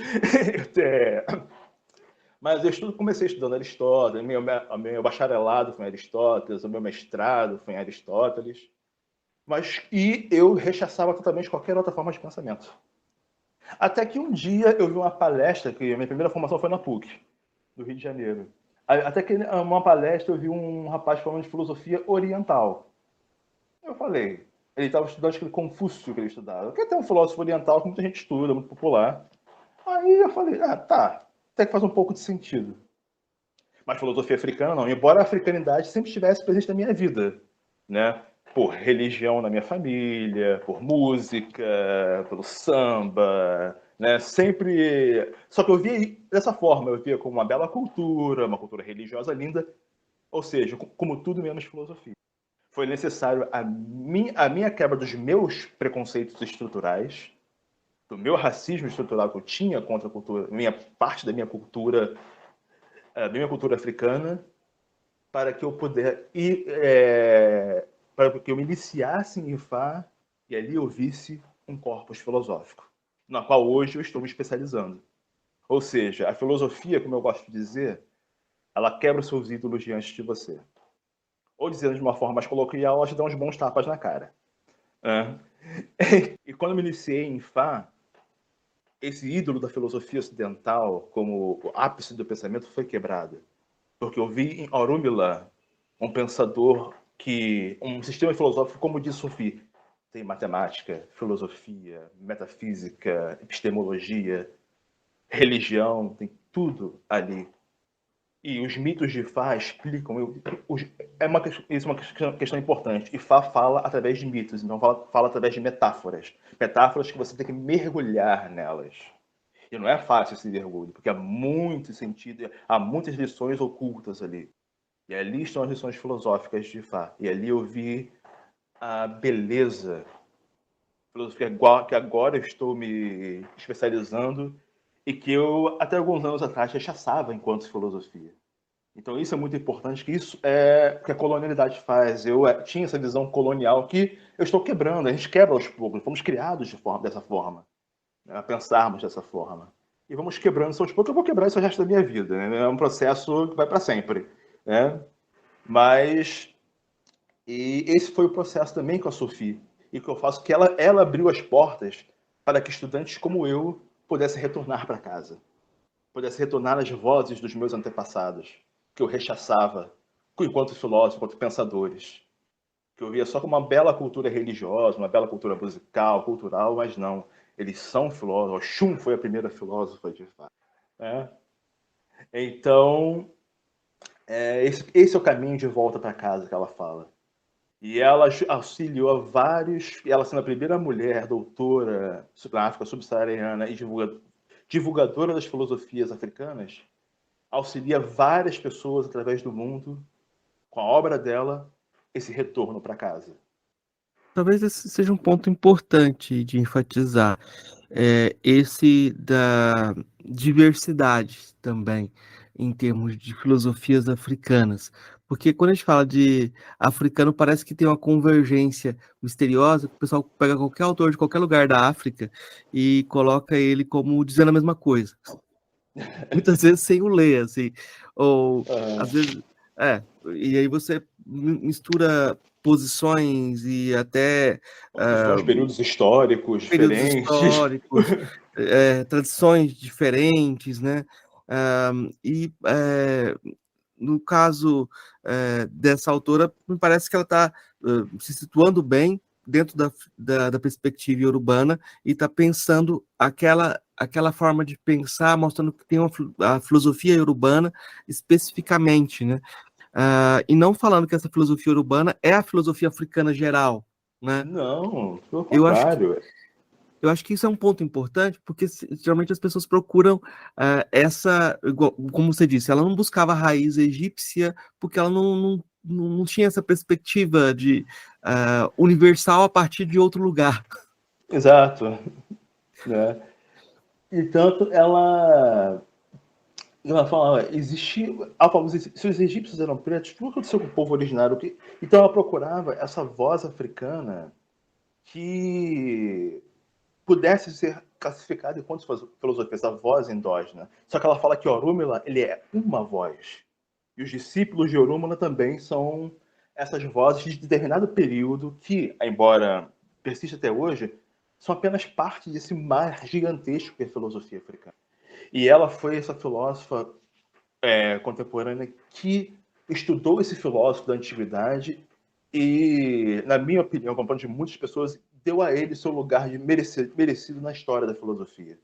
Mas comecei estudando Aristóteles, meu bacharelado foi em Aristóteles, o meu mestrado foi em Aristóteles, e eu rechaçava totalmente qualquer outra forma de pensamento. Até que um dia eu vi uma palestra, que a minha primeira formação foi na PUC, do Rio de Janeiro. Até que uma palestra eu vi um rapaz falando de filosofia oriental. Eu falei, ele estava estudando aquele Confúcio que ele estudava, que é até um filósofo oriental que muita gente estuda, muito popular. Aí eu falei, tá, até que faz um pouco de sentido. Mas filosofia africana não, embora a africanidade sempre estivesse presente na minha vida, né? Por religião na minha família, por música, pelo samba, né? Sempre. Só que eu via dessa forma, eu via como uma bela cultura, uma cultura religiosa linda, ou seja, como tudo menos filosofia. Foi necessário a minha quebra dos meus preconceitos estruturais, do meu racismo estrutural que eu tinha contra a cultura, parte da minha cultura africana, para que eu pudesse para que eu me iniciasse em Ifá e ali eu visse um corpus filosófico, na qual hoje eu estou me especializando. Ou seja, a filosofia, como eu gosto de dizer, ela quebra os seus ídolos diante de você. Ou dizendo de uma forma mais coloquial, ela te dá uns bons tapas na cara. E quando eu me iniciei em Fá, esse ídolo da filosofia ocidental, como o ápice do pensamento, foi quebrado. Porque eu vi em Orunmila um pensador um sistema filosófico, como diz Sufi, tem matemática, filosofia, metafísica, epistemologia, religião, tem tudo ali. E os mitos de Fá explicam. Isso é uma questão importante. E Fá fala através de mitos, então fala através de metáforas. Metáforas que você tem que mergulhar nelas. E não é fácil esse mergulho, porque há muito sentido, há muitas lições ocultas ali. E ali estão as lições filosóficas de Fá. E ali eu vi a beleza, filosofia que agora eu estou me especializando e que eu, até alguns anos atrás, rechaçava enquanto filosofia. Então isso é muito importante, que isso é o que a colonialidade faz. Eu tinha essa visão colonial que eu estou quebrando, a gente quebra aos poucos, fomos criados dessa forma, né, a pensarmos dessa forma. E vamos quebrando isso aos poucos, eu vou quebrar isso o resto da minha vida, né? É um processo que vai para sempre, né? Mas e esse foi o processo também com a Sophie, e que eu faço que ela abriu as portas para que estudantes como eu pudessem retornar para casa, pudessem retornar às vozes dos meus antepassados, que eu rechaçava enquanto filósofo, enquanto pensadores, que eu via só como uma bela cultura religiosa, uma bela cultura musical, cultural, mas não. Eles são filósofos. Oxum foi a primeira filósofa, de fato. Né? Então, esse é o caminho de volta para casa que ela fala. E ela auxiliou vários, ela sendo a primeira mulher doutora na África subsaariana e divulgadora das filosofias africanas, auxilia várias pessoas através do mundo, com a obra dela, esse retorno para casa. Talvez esse seja um ponto importante de enfatizar, esse da diversidade também, em termos de filosofias africanas. Porque quando a gente fala de africano, parece que tem uma convergência misteriosa, que o pessoal pega qualquer autor de qualquer lugar da África e coloca ele como dizendo a mesma coisa. Muitas vezes sem o ler, assim, ou às vezes, e aí você mistura posições e até Posições, períodos históricos períodos diferentes. históricos, tradições diferentes, né? No caso dessa autora, me parece que ela está se situando bem dentro da perspectiva urbana e está pensando aquela forma de pensar, mostrando que tem a filosofia urbana especificamente, né? E não falando que essa filosofia urbana é a filosofia africana geral, né? Não, pelo Eu acho que contrário. eu acho que isso é um ponto importante, porque geralmente as pessoas procuram como você disse, ela não buscava a raiz egípcia, porque ela não tinha essa perspectiva de universal a partir de outro lugar. Exato. Né? E tanto ela fala, existia. Ela fala, se os egípcios eram pretos, o que aconteceu com o povo originário? Então ela procurava essa voz africana que pudesse ser classificada enquanto filosofia, essa voz endógena. Só que ela fala que Orúmila, ele é uma voz. E os discípulos de Orúmila também são essas vozes de determinado período que, embora persista até hoje, são apenas parte desse mar gigantesco que é a filosofia africana. E ela foi essa filósofa contemporânea que estudou esse filósofo da antiguidade e, na minha opinião, como de muitas pessoas, deu a ele seu lugar de merecido na história da filosofia.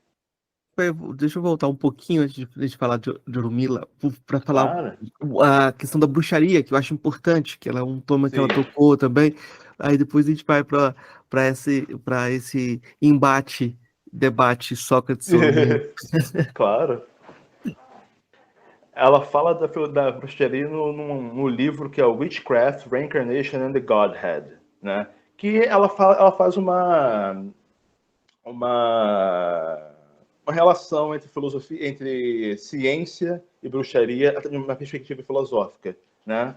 Deixa eu voltar um pouquinho antes de falar de Orumila, para falar Claro. a questão da bruxaria, que eu acho importante, que ela é um tema que ela Sim. tocou também. Aí depois a gente vai para esse debate Sócrates e Orumila. Claro. Ela fala da bruxaria no livro que é Witchcraft, Reincarnation and the Godhead, né? Que ela faz uma relação entre filosofia, entre ciência e bruxaria, numa perspectiva filosófica, né?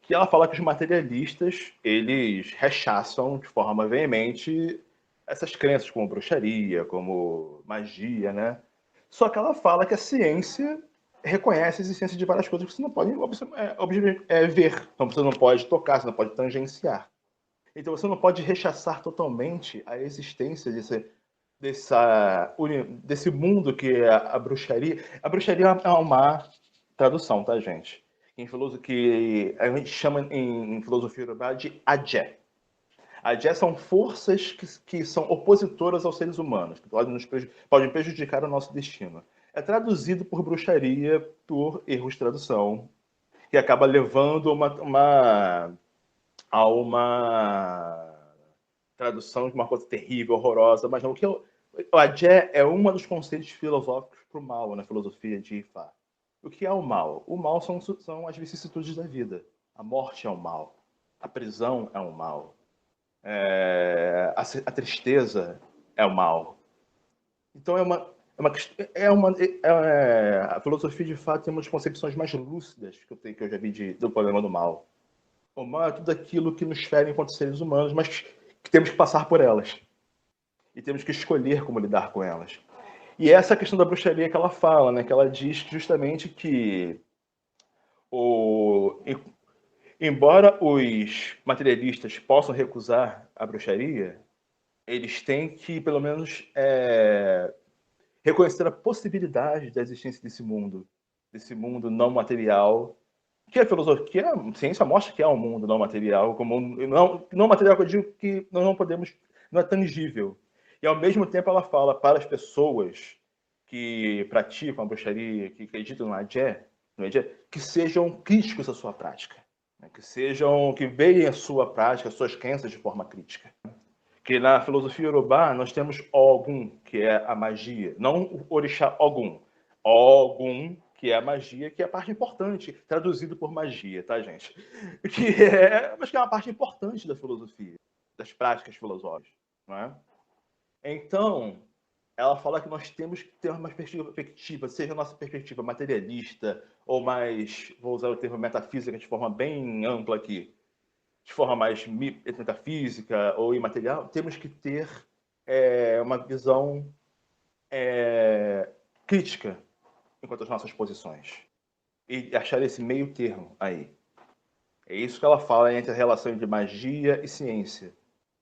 Que ela fala que os materialistas eles rechaçam de forma veemente essas crenças como bruxaria, como magia, né? Só que ela fala que a ciência reconhece a existência de várias coisas que você não pode ver, então você não pode tocar, você não pode tangenciar. Então você não pode rechaçar totalmente a existência desse mundo que é a bruxaria. A bruxaria é uma má tradução, tá, gente? Que a gente chama em filosofia urbana de Adé. Adé são forças que são opositoras aos seres humanos, que podem prejudicar o nosso destino. É traduzido por bruxaria, por erros de tradução, que acaba levando a uma tradução de uma coisa terrível, horrorosa. Mas não, o Adé é um dos conceitos filosóficos para o mal na filosofia de Ifá. O que é o mal? O mal são as vicissitudes da vida. A morte é um mal. A prisão é um mal. A tristeza é o mal. Então a filosofia de fato tem uma das concepções mais lúcidas que eu já vi do problema do mal. O mal é tudo aquilo que nos fere enquanto seres humanos, mas que temos que passar por elas. E temos que escolher como lidar com elas. E essa questão da bruxaria que ela fala, né? Que ela diz justamente que embora os materialistas possam recusar a bruxaria, eles têm que, pelo menos, reconhecer a possibilidade da existência desse mundo não material, que a filosofia, que a ciência mostra que é um mundo não material, como não material que eu digo que nós não podemos, não é tangível. E ao mesmo tempo ela fala para as pessoas que praticam a bruxaria, que acreditam no Adé, que sejam críticos à sua prática, né? Que vejam a sua prática, as suas crenças de forma crítica. Que na filosofia Yorubá nós temos Ogum, que é a magia, não o orixá Ogum. Ogum, que é a magia, que é a parte importante, traduzido por magia, tá, gente? Mas que é uma parte importante da filosofia, das práticas filosóficas, não é? Então, ela fala que nós temos que ter uma perspectiva, seja a nossa perspectiva materialista, ou mais, vou usar o termo metafísica de forma bem ampla aqui, de forma mais metafísica ou imaterial, temos que ter uma visão crítica enquanto as nossas posições. E achar esse meio termo aí. É isso que ela fala entre a relação de magia e ciência.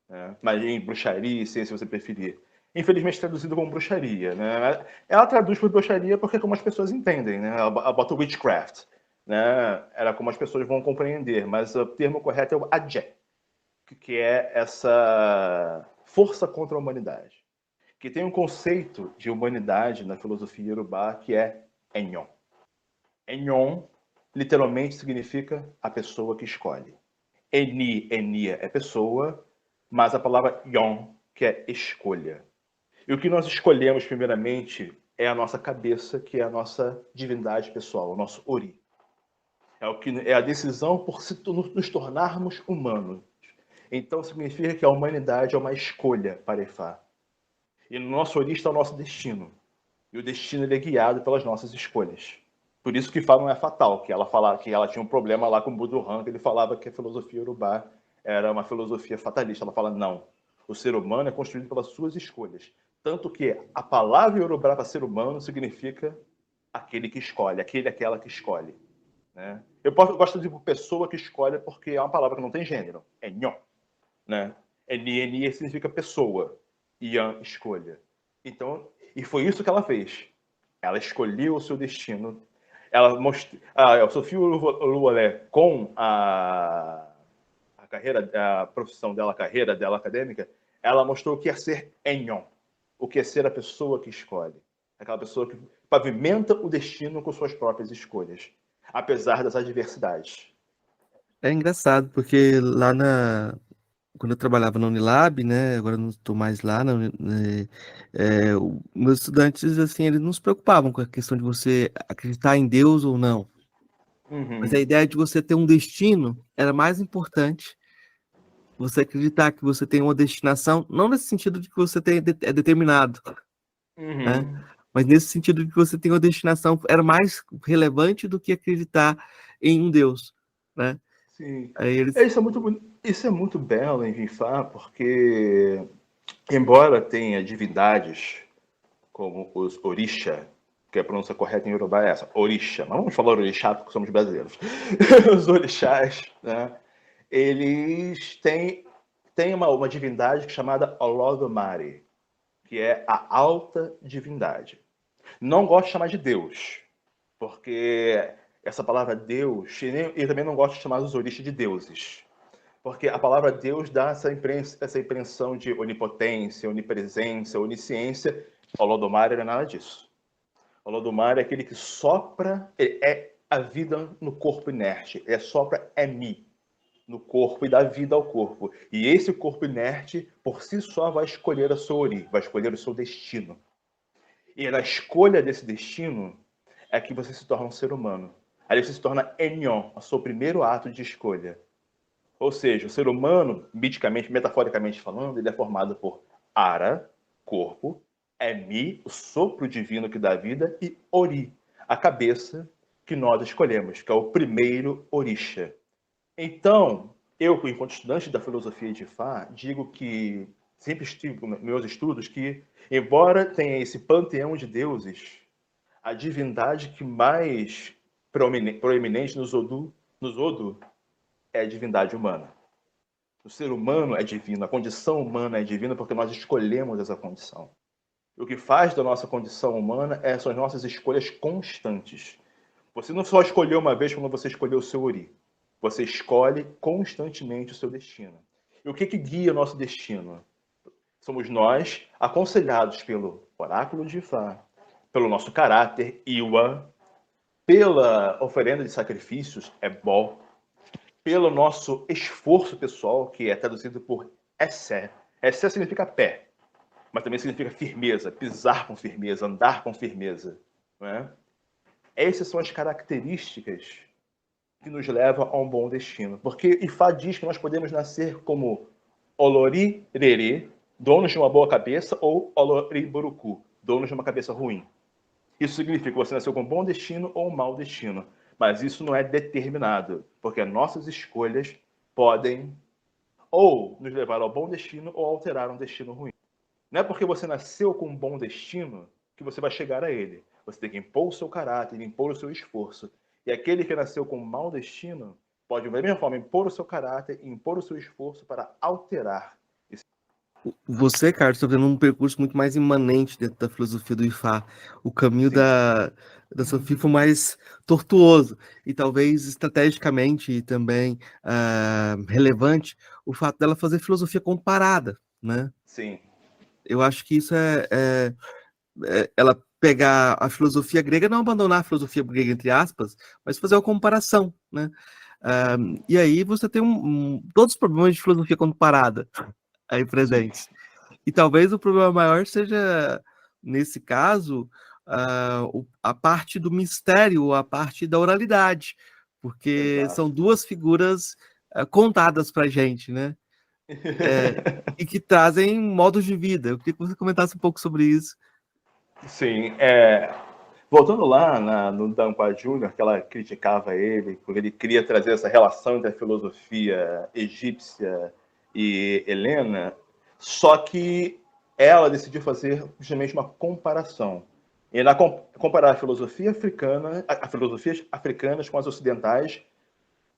Né? Magia, bruxaria e ciência, se você preferir. Infelizmente traduzido como bruxaria. Né? Ela traduz por bruxaria porque é como as pessoas entendem. Né? Ela bota witchcraft. Né? Era como as pessoas vão compreender. Mas o termo correto é o Adé, que é essa força contra a humanidade. Que tem um conceito de humanidade na filosofia Yorubá que é Enyon. Enyon literalmente significa a pessoa que escolhe. Enia é pessoa, mas a palavra Yon, que é escolha. E o que nós escolhemos primeiramente é a nossa cabeça, que é a nossa divindade pessoal, o nosso Ori. É a decisão por nos tornarmos humanos. Então significa que a humanidade é uma escolha para Ifá. E no nosso Ori está o nosso destino. E o destino é guiado pelas nossas escolhas. Por isso que Ifá não é fatal, que ela fala que ela tinha um problema lá com o Buduhan, que ele falava que a filosofia Yorubá era uma filosofia fatalista. Ela fala, não, o ser humano é construído pelas suas escolhas. Tanto que a palavra Yorubá para ser humano significa aquele que escolhe, aquela que escolhe. Né? Eu gosto de pessoa que escolhe porque é uma palavra que não tem gênero, é nho. Né? Nia significa pessoa, Yan, escolha. Então, e foi isso que ela fez. Ela escolheu o seu destino. Ela mostrou, a Sofia Oluwole, com a carreira, a profissão dela, a carreira dela acadêmica, ela mostrou o que é ser Enyon, o que é ser a pessoa que escolhe, aquela pessoa que pavimenta o destino com suas próprias escolhas, apesar das adversidades. É engraçado, porque quando eu trabalhava na Unilab, né, agora eu não estou mais lá, meus estudantes, assim, eles não se preocupavam com a questão de você acreditar em Deus ou não. Mas a ideia de você ter um destino era mais importante. Você acreditar que você tem uma destinação, não nesse sentido de que você é determinado, né? Mas nesse sentido de que você tem uma destinação, era mais relevante do que acreditar em um Deus, né? Sim. Aí eles... Isso é muito belo em Ifá, porque, embora tenha divindades como os Orisha, que a pronúncia correta em Yorubá é essa, Orisha, mas vamos falar Orixá porque somos brasileiros. Os Orixás, né? Eles têm uma divindade chamada Olodumare, que é a alta divindade. Não gosto de chamar de Deus, porque essa palavra Deus, e também não gosto de chamar os orixás de deuses, Porque a palavra Deus dá essa impressão de onipotência, onipresença, onisciência. O Holodomor não é nada disso. O Holodomor é aquele que sopra, é a vida no corpo inerte. Ele sopra mi no corpo e dá vida ao corpo. E esse corpo inerte, por si só, vai escolher a sua ori, vai escolher o seu destino. E na escolha desse destino é que você se torna um ser humano. Aí você se torna Enion, o seu primeiro ato de escolha. Ou seja, o ser humano, miticamente, metaforicamente falando, ele é formado por Ara, corpo, Mi, o sopro divino que dá vida, e Ori, a cabeça que nós escolhemos, que é o primeiro Orisha. Então, eu, enquanto estudante da filosofia de Ifá, digo que, sempre estive nos meus estudos, que, embora tenha esse panteão de deuses, a divindade que mais proeminente nos Odu é a divindade humana. O ser humano é divino, a condição humana é divina porque nós escolhemos essa condição. O que faz da nossa condição humana são as nossas escolhas constantes. Você não só escolheu uma vez quando você escolheu o seu Ori. Você escolhe constantemente o seu destino. E o que guia o nosso destino? Somos nós, aconselhados pelo oráculo de Ifá, pelo nosso caráter, Iwa, pela oferenda de sacrifícios, Ebó, pelo nosso esforço pessoal, que é traduzido por Essé. Essé significa pé, mas também significa firmeza, pisar com firmeza, andar com firmeza. Não é? Essas são as características que nos levam a um bom destino. Porque Ifá diz que nós podemos nascer como Olori Rere, donos de uma boa cabeça, ou Olori Boruku, donos de uma cabeça ruim. Isso significa que você nasceu com um bom destino ou um mau destino. Mas isso não é determinado, porque nossas escolhas podem ou nos levar ao bom destino ou alterar um destino ruim. Não é porque você nasceu com um bom destino que você vai chegar a ele. Você tem que impor o seu caráter, impor o seu esforço. E aquele que nasceu com um mau destino pode, da mesma forma, impor o seu caráter e impor o seu esforço para alterar. Você, Carlos, está vendo um percurso muito mais imanente dentro da filosofia do Ifá. O caminho da Sofia foi mais tortuoso e talvez estrategicamente também relevante o fato dela fazer filosofia comparada, né? Sim. Eu acho que isso ela pegar a filosofia grega, não abandonar a filosofia grega, entre aspas, mas fazer uma comparação, né? E aí você tem todos os problemas de filosofia comparada aí presentes. Sim. E talvez o problema maior seja, nesse caso, a parte do mistério, a parte da oralidade, porque Exato. São duas figuras contadas para a gente, né? E que trazem modos de vida. Eu queria que você comentasse um pouco sobre isso. Sim, voltando lá no Dampa Júnior, que ela criticava ele, porque ele queria trazer essa relação entre a filosofia egípcia e helena, só que ela decidiu fazer justamente uma comparação. E ela comparar a filosofia africana, as filosofias africanas com as ocidentais,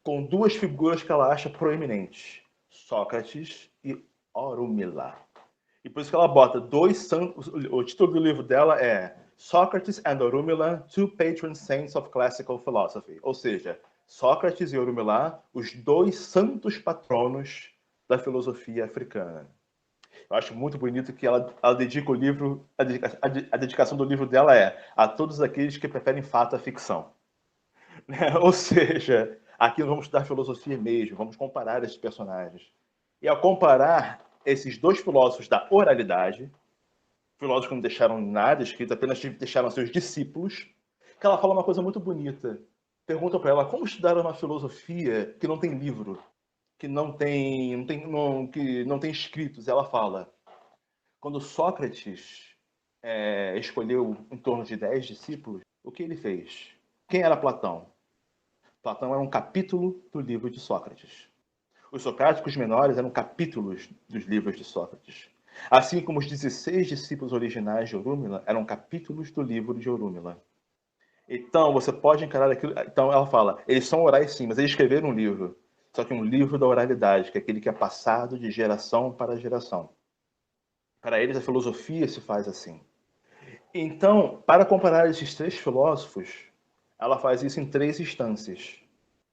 com duas figuras que ela acha proeminentes, Sócrates e Orunmila. E por isso que ela bota dois santos. O título do livro dela é Socrates and Orunmila, Two Patron Saints of Classical Philosophy. Ou seja, Sócrates e Orunmila, os dois santos patronos da filosofia africana. Eu acho muito bonito que ela dedica o livro, a dedicação do livro dela é a todos aqueles que preferem fato à ficção. Ou seja, aqui nós vamos estudar filosofia mesmo, vamos comparar esses personagens. E ao comparar esses dois filósofos da oralidade, filósofos que não deixaram nada escrito, apenas deixaram seus discípulos, que ela fala uma coisa muito bonita. Pergunta para ela como estudar uma filosofia que não tem livro, que não tem escritos. Ela fala, quando Sócrates escolheu em torno de 10 discípulos, o que ele fez? Quem era Platão? Platão era um capítulo do livro de Sócrates. Os socráticos menores eram capítulos dos livros de Sócrates. Assim como os 16 discípulos originais de Orunmila eram capítulos do livro de Orunmila. Então, você pode encarar aquilo... Então, ela fala, eles são orais sim, mas eles escreveram um livro. Só que um livro da oralidade, que é aquele que é passado de geração para geração. Para eles, a filosofia se faz assim. Então, para comparar esses três filósofos, ela faz isso em 3 instâncias.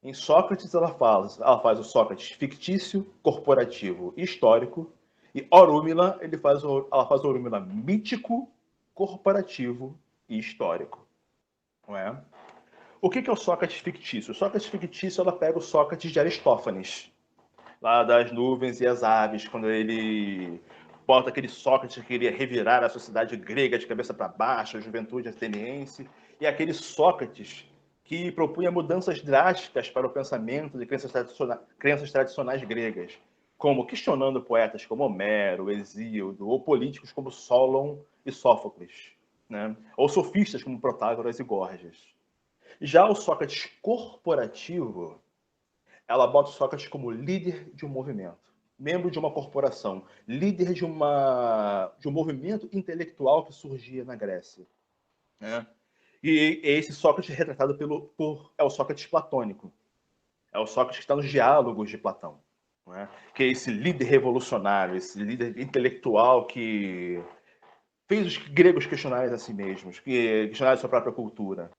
Em Sócrates, ela faz o Sócrates fictício, corporativo e histórico. E Orúmila, ela faz o Orúmila mítico, corporativo e histórico. Não é? O que é o Sócrates fictício? O Sócrates fictício, ela pega o Sócrates de Aristófanes, lá das nuvens e as aves, quando ele bota aquele Sócrates que queria revirar a sociedade grega de cabeça para baixo, a juventude ateniense, e aquele Sócrates que propunha mudanças drásticas para o pensamento de crenças tradicionais gregas, como questionando poetas como Homero, Hesíodo, ou políticos como Solon e Sófocles, né? Ou sofistas como Protágoras e Górgias. Já o Sócrates corporativo, ela bota o Sócrates como líder de um movimento, membro de uma corporação, líder de um movimento intelectual que surgia na Grécia, né? E esse Sócrates é retratado é o Sócrates platônico. É o Sócrates que está nos diálogos de Platão, né? Que é esse líder revolucionário, esse líder intelectual que fez os gregos questionarem a si mesmos, que questionarem a sua própria cultura.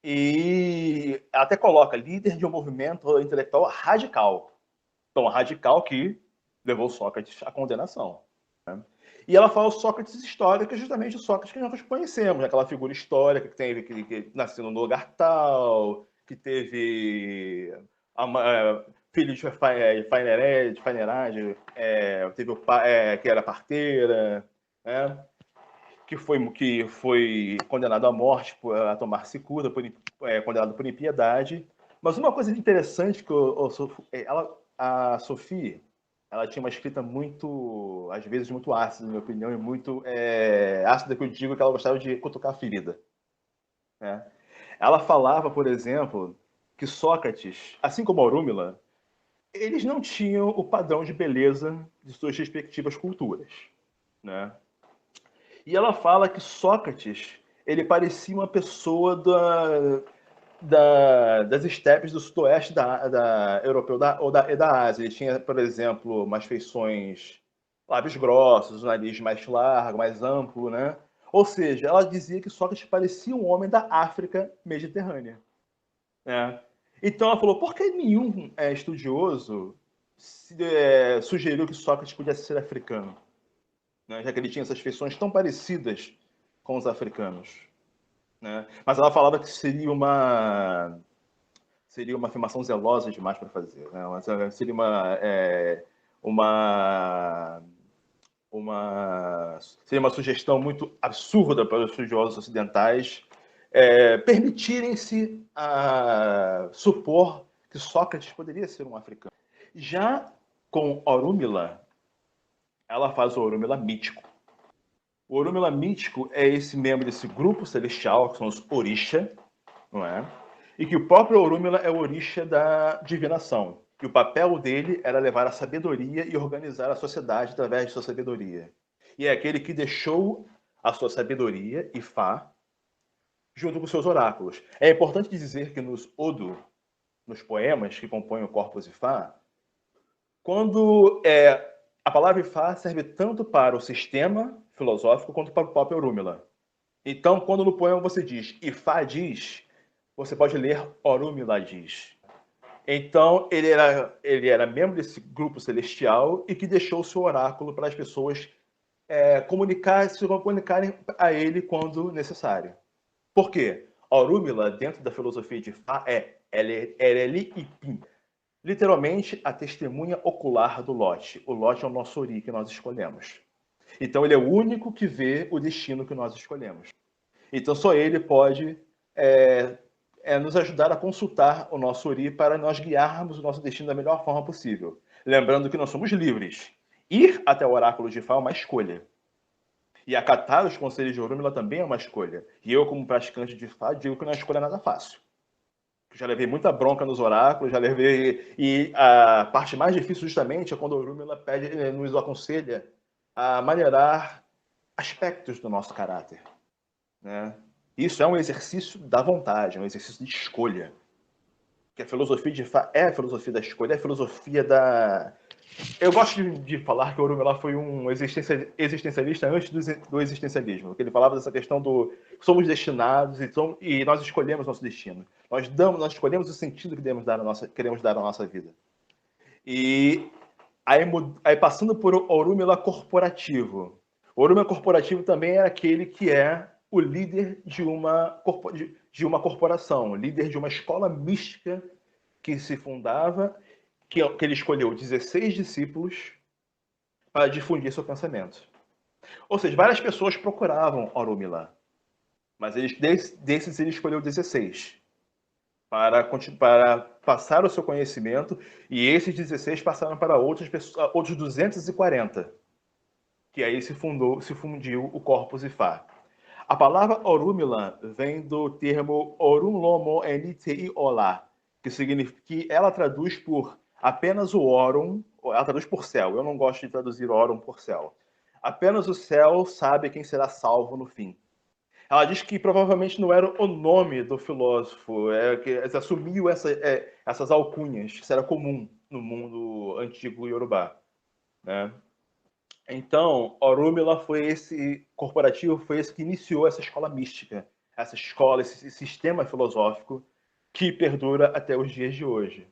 E até coloca líder de um movimento intelectual radical. Tão radical que levou Sócrates à condenação, né? E ela fala o Sócrates histórico, que é justamente o Sócrates que nós conhecemos, aquela figura histórica que nasceu no lugar tal, que teve filho de Fainerade, teve o pai que era parteira, né? Que foi condenado à morte a tomar cicuta, condenado por impiedade. Mas uma coisa interessante que a Sophie, ela tinha uma escrita muito, às vezes, muito ácida, na minha opinião, e muito ácida, que eu digo que ela gostava de cutucar a ferida, né? Ela falava, por exemplo, que Sócrates, assim como Orúmila, eles não tinham o padrão de beleza de suas respectivas culturas, né? E ela fala que Sócrates, ele parecia uma pessoa das estepes do sudoeste europeu e da Ásia. Ele tinha, por exemplo, umas feições, lábios grossos, um nariz mais largo, mais amplo, né? Ou seja, ela dizia que Sócrates parecia um homem da África mediterrânea, né? Então ela falou, por que nenhum estudioso sugeriu que Sócrates pudesse ser africano, né? Já que ele tinha essas feições tão parecidas com os africanos, né? Mas ela falava que seria uma afirmação zelosa demais para fazer, né? Seria seria uma sugestão muito absurda para os estudiosos ocidentais permitirem-se supor que Sócrates poderia ser um africano. Já com Orúmila, ela faz o Orúmila mítico. O Orúmila mítico é esse membro desse grupo celestial, que são os Orisha, não é? E que o próprio Orúmila é o Orisha da divinação. E o papel dele era levar a sabedoria e organizar a sociedade através de sua sabedoria. E é aquele que deixou a sua sabedoria, Ifá, junto com seus oráculos. É importante dizer que nos Odu, nos poemas que compõem o Corpus Ifá, quando a palavra Ifá serve tanto para o sistema filosófico quanto para o próprio Orúmila. Então, quando no poema você diz Ifá diz, você pode ler Orúmila diz. Então, ele era membro desse grupo celestial e que deixou o seu oráculo para as pessoas se comunicarem a ele quando necessário. Por quê? Orúmila, dentro da filosofia de Ifá, Ereli Ipim. Literalmente, a testemunha ocular do Lote. O Lote é o nosso Ori que nós escolhemos. Então, ele é o único que vê o destino que nós escolhemos. Então, só ele pode nos ajudar a consultar o nosso Ori para nós guiarmos o nosso destino da melhor forma possível. Lembrando que nós somos livres. Ir até o oráculo de Ifá é uma escolha. E acatar os conselhos de Orúmila também é uma escolha. E eu, como praticante de Ifá, digo que não é escolha nada fácil. Já levei muita bronca nos oráculos, já levei... E a parte mais difícil, justamente, é quando Orúmila nos aconselha a maneirar aspectos do nosso caráter, né? Isso é um exercício da vontade, é um exercício de escolha. Que a filosofia de Ifá é a filosofia da escolha, é a filosofia da... Eu gosto de falar que o Orúmila foi um existencialista antes do existencialismo, porque ele falava dessa questão do somos destinados e nós escolhemos nosso destino. Nós escolhemos o sentido que queremos dar à nossa vida. E aí passando por Orunmila corporativo. O Orunmila corporativo também é aquele que é o líder de uma corporação, líder de uma escola mística que se fundava, que ele escolheu 16 discípulos para difundir seu pensamento. Ou seja, várias pessoas procuravam Orunmila, mas desses ele escolheu 16 para passar o seu conhecimento, e esses 16 passaram para outros 240, que aí se fundiu o Corpus Ifá. A palavra Orunmila vem do termo Orunlomo Enitei Olá, que significa que ela traduz por apenas o Orun, ela traduz por céu. Eu não gosto de traduzir Orun por céu. Apenas o céu sabe quem será salvo no fim. Ela diz que provavelmente não era o nome do filósofo, que assumiu essas alcunhas, que isso era comum no mundo antigo iorubá, né? Então, Orunmila foi esse que iniciou essa escola mística, essa escola, esse sistema filosófico que perdura até os dias de hoje.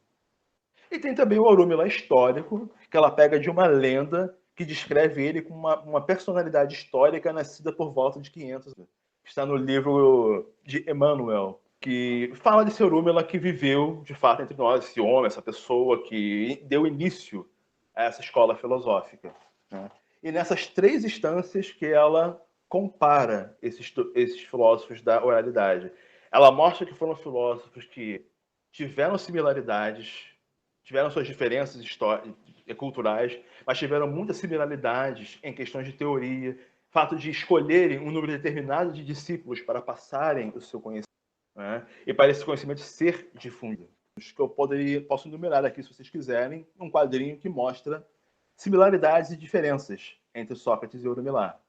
E tem também o Orunmila histórico, que ela pega de uma lenda que descreve ele como uma personalidade histórica nascida por volta de 500. Está no livro de Emmanuel, que fala desse Orunmila que viveu, de fato, entre nós, esse homem, essa pessoa que deu início a essa escola filosófica, né? E nessas 3 instâncias que ela compara esses filósofos da oralidade. Ela mostra que foram filósofos que tiveram similaridades, tiveram suas diferenças culturais, mas tiveram muitas similaridades em questões de teoria, fato de escolherem um número determinado de discípulos para passarem o seu conhecimento, né? E para esse conhecimento ser difundido. Que eu posso enumerar aqui, se vocês quiserem, um quadrinho que mostra similaridades e diferenças entre Sócrates e Orunmila.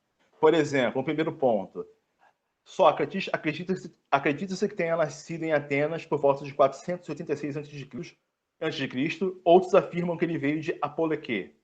Por exemplo, um primeiro ponto. Sócrates acredita-se que tenha nascido em Atenas por volta de 486 a.C. Outros afirmam que ele veio de Apoloquê.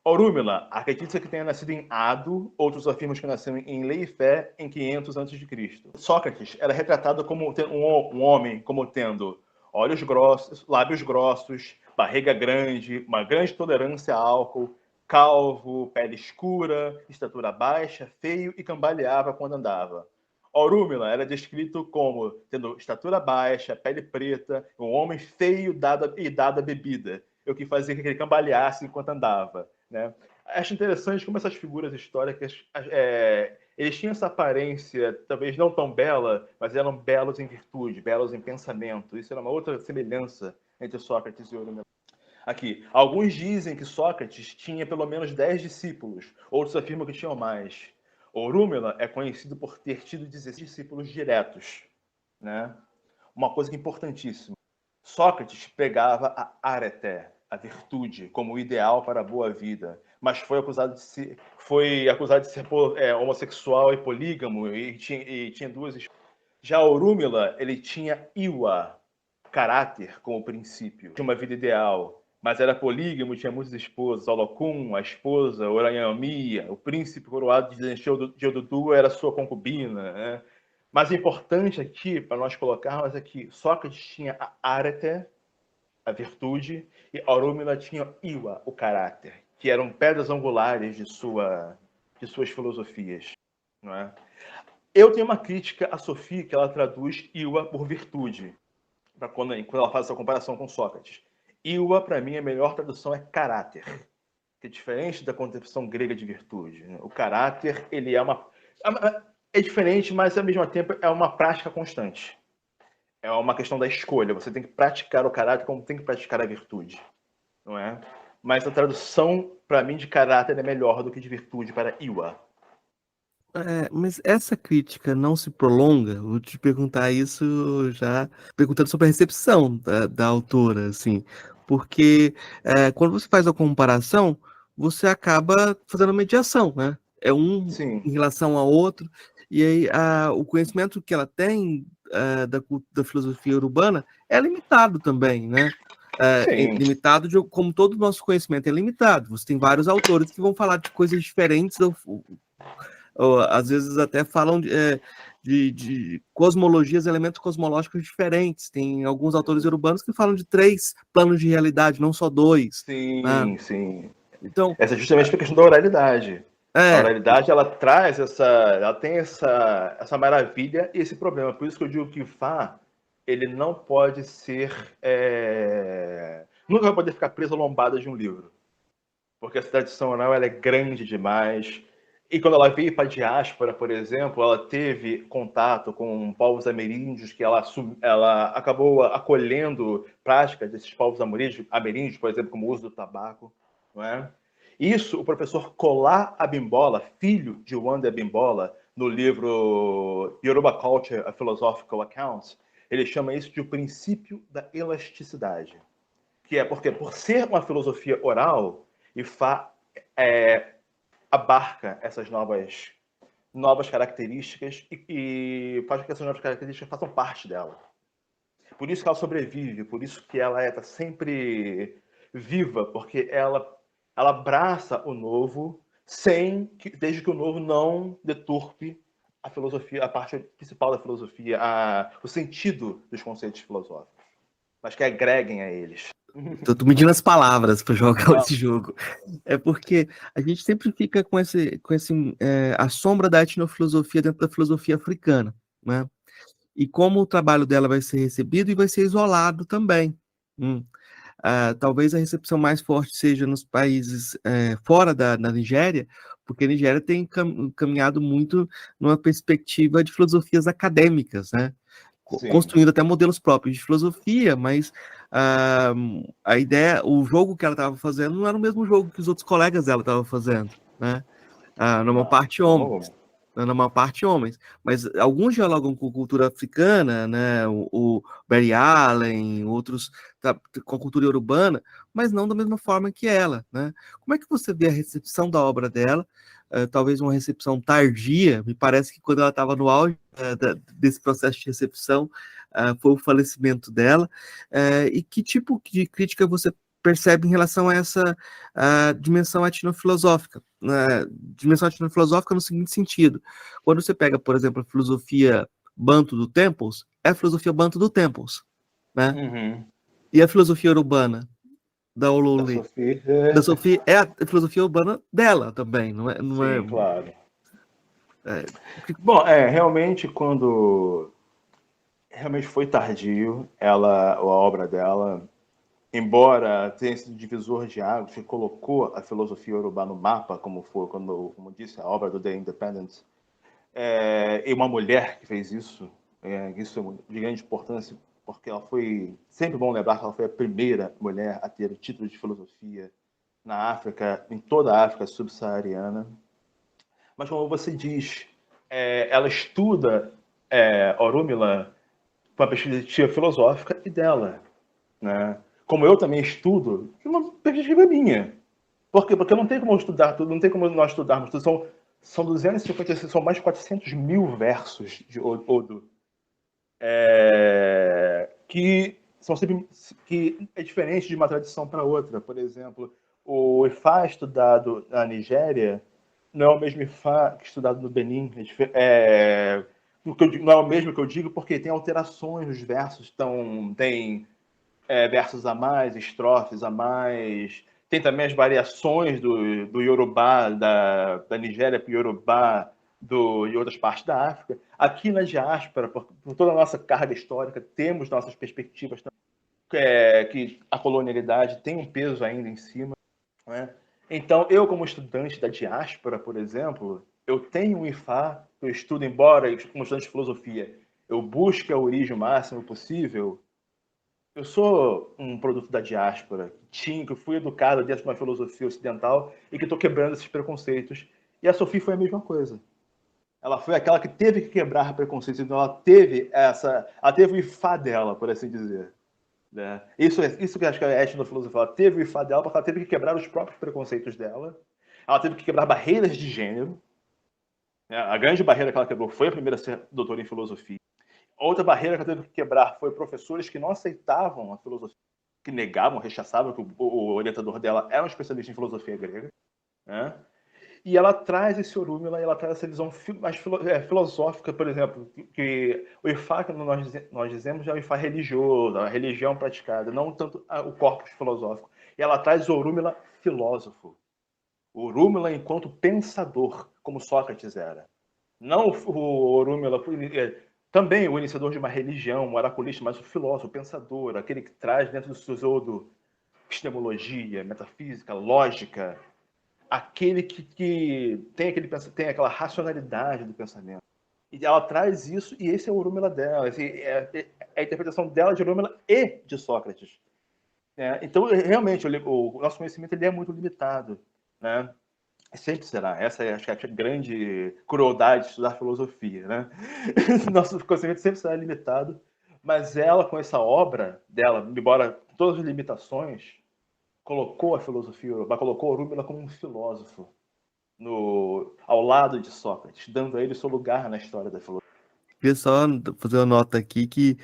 Orunmila acredita-se que tenha nascido em Ado, outros afirmam que nasceu em Leifé em 500 a.C. Sócrates era retratado como um homem como tendo olhos grossos, lábios grossos, barriga grande, uma grande tolerância a álcool, calvo, pele escura, estatura baixa, feio e cambaleava quando andava. Orunmila era descrito como tendo estatura baixa, pele preta, um homem feio dado a bebida, o que fazia que ele cambaleasse enquanto andava, né? Acho interessante como essas figuras históricas, eles tinham essa aparência, talvez não tão bela, mas eram belos em virtude, belos em pensamento. Isso era uma outra semelhança entre Sócrates e Orunmila. Aqui, alguns dizem que Sócrates tinha pelo menos 10 discípulos, outros afirmam que tinham mais. Orunmila é conhecido por ter tido 16 discípulos diretos, né? Uma coisa que é importantíssima. Sócrates pregava a arete, a virtude, como o ideal para a boa vida, mas foi acusado de ser homossexual e polígamo e tinha 2 esposas. Já Orunmila, ele tinha iwa, caráter, como princípio, de uma vida ideal, mas era polígamo, tinha muitas esposas. Olokun, a esposa, Oranyamia, o príncipe coroado de Odudu era sua concubina, né? Mas o importante aqui, para nós colocarmos, é que Sócrates tinha a arete, a virtude, e Orunmila tinha iwa, o caráter, que eram pedras angulares de suas filosofias, não é? Eu tenho uma crítica a Sophie, que ela traduz iwa por virtude, quando ela faz essa comparação com Sócrates. Iwa, para mim, a melhor tradução é caráter, que é diferente da concepção grega de virtude, né? O caráter, ele é diferente, mas ao mesmo tempo é uma prática constante. É uma questão da escolha. Você tem que praticar o caráter como tem que praticar a virtude, não é? Mas a tradução, para mim, de caráter é melhor do que de virtude para Iwa. Mas essa crítica não se prolonga? Vou te perguntar isso já, perguntando sobre a recepção da autora, assim, porque quando você faz a comparação, você acaba fazendo mediação, né? É um Sim. Em relação ao outro, e aí o conhecimento que ela tem da filosofia urbana é limitado também, né? Limitado, como todo o nosso conhecimento é limitado. Você tem vários autores que vão falar de coisas diferentes, ou às vezes até falam de cosmologias, elementos cosmológicos diferentes. Tem alguns autores urbanos que falam de 3 planos de realidade, não só 2. Né? Sim, sim. Então, Essa é justamente a questão da oralidade. A é, oralidade, ela traz ela tem essa maravilha e esse problema. Por isso que eu digo que o Fá, ele não pode ser, nunca vai poder ficar preso à lombada de um livro. Porque a tradição oral, ela é grande demais. E quando ela veio para a diáspora, por exemplo, ela teve contato com povos ameríndios, que ela acabou acolhendo práticas desses povos ameríndios, por exemplo, como o uso do tabaco, não é? Isso, o professor Kola Abimbola, filho de Wanda Abimbola, no livro Yoruba Culture, A Philosophical Account, ele chama isso de o princípio da elasticidade. Que é porque, por ser uma filosofia oral, Ifá abarca essas novas características e faz com que essas novas características façam parte dela. Por isso que ela sobrevive, por isso que ela está sempre viva, porque ela abraça o novo desde que o novo não deturpe a filosofia, a parte principal da filosofia, o sentido dos conceitos filosóficos, mas que agreguem a eles. tô medindo as palavras para jogar esse jogo. É porque a gente sempre fica com a sombra da etnofilosofia dentro da filosofia africana, né? E como o trabalho dela vai ser recebido e vai ser isolado também. Talvez a recepção mais forte seja nos países fora da Nigéria, porque a Nigéria tem caminhado muito numa perspectiva de filosofias acadêmicas, né? Construindo até modelos próprios de filosofia, mas a ideia, o jogo que ela estava fazendo não era o mesmo jogo que os outros colegas dela estavam fazendo, né? Numa parte homens, mas alguns dialogam com cultura africana, né? O Barry Allen, outros com a cultura urbana, mas não da mesma forma que ela, né? Como é que você vê a recepção da obra dela? Talvez uma recepção tardia, me parece que quando ela estava no auge desse processo de recepção, foi o falecimento dela, e que tipo de crítica você percebe em relação a essa dimensão etnofilosófica? Dimensão etnofilosófica no seguinte sentido: quando você pega, por exemplo, a filosofia Banto do Temples, é a filosofia Banto do Temples, né? Uhum. E a filosofia urbana da Ololê, da Sophie, é a filosofia urbana dela também, não é? Sim, claro. É, Bom, realmente quando realmente foi tardio, a obra dela, embora tenha sido divisor de águas, que colocou a filosofia urubá no mapa, como foi, como disse, a obra do The Independent, e uma mulher que fez isso, isso é de grande importância, porque ela foi, sempre bom lembrar que ela foi a primeira mulher a ter o título de filosofia na África, em toda a África subsaariana. Mas como você diz, ela estuda Orunmila com a perspectiva filosófica e dela, né? Como eu também estudo, de uma perspectiva minha. Por quê? Porque não tem como eu estudar tudo, não tem como nós estudarmos tudo. São 256, são mais de 400 mil versos de Odu. Que são sempre que é diferente de uma tradição para outra. Por exemplo, o Ifá estudado na Nigéria não é o mesmo Ifá que estudado no Benin. Não é o mesmo que eu digo porque tem alterações nos versos, tem versos a mais, estrofes a mais. Tem também as variações do Yorubá, da Nigéria para o Yorubá de outras partes da África. Aqui na diáspora, por toda a nossa carga histórica, temos nossas perspectivas que a colonialidade tem um peso ainda em cima. Né? Então, eu como estudante da diáspora, por exemplo, eu tenho um Ifá, eu estudo, embora como estudante de filosofia, eu busque a origem o máximo possível. Eu sou um produto da diáspora, que fui educado dentro de uma filosofia ocidental e que estou quebrando esses preconceitos. E a Sophie foi a mesma coisa. Ela foi aquela que teve que quebrar preconceitos, então ela teve o ifá dela, por assim dizer. Né? Isso que eu acho que é a etnofilosofia. Ela teve o ifá dela porque ela teve que quebrar os próprios preconceitos dela. Ela teve que quebrar barreiras de gênero. A grande barreira que ela quebrou foi a primeira a ser doutora em filosofia. Outra barreira que ela teve que quebrar foi professores que não aceitavam a filosofia, que negavam, rechaçavam que o orientador dela era um especialista em filosofia grega. Né? E ela traz esse Orúmila, ela traz essa visão mais filosófica, por exemplo, que o Ifá, que nós dizemos, é o Ifá religioso, a religião praticada, não tanto o corpus filosófico. E ela traz o Orúmila filósofo. O Orúmila enquanto pensador, como Sócrates era. Não o Orúmila, também o iniciador de uma religião, um oraculista, mas o filósofo, o pensador, aquele que traz dentro do seu todo epistemologia, metafísica, lógica, aquele que tem aquela racionalidade do pensamento. E ela traz isso, e esse é o Orúmila dela, é a interpretação dela de Orúmila e de Sócrates. Então, realmente, o nosso conhecimento ele é muito limitado, né? Sempre será. Essa é, acho que, a grande crueldade de estudar filosofia, né? Nosso conhecimento sempre será limitado, mas ela, com essa obra dela, embora com todas as limitações, colocou a filosofia, colocou Orúmila como um filósofo ao lado de Sócrates, dando a ele seu lugar na história da filosofia. Queria só fazer uma nota aqui que,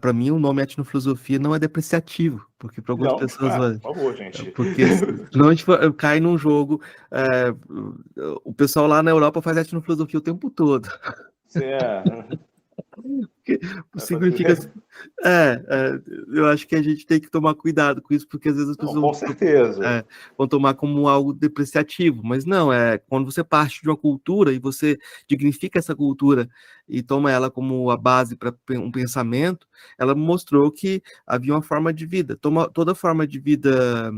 para mim, o nome etnofilosofia não é depreciativo, porque para algumas pessoas... Por favor, gente. Porque senão a gente cai num jogo... o pessoal lá na Europa faz etnofilosofia o tempo todo. Significa... eu acho que a gente tem que tomar cuidado com isso, porque às vezes as pessoas com certeza. Vão tomar como algo depreciativo, mas não, quando você parte de uma cultura e você dignifica essa cultura e toma ela como a base para um pensamento, ela mostrou que havia uma forma de vida. Toda forma de vida,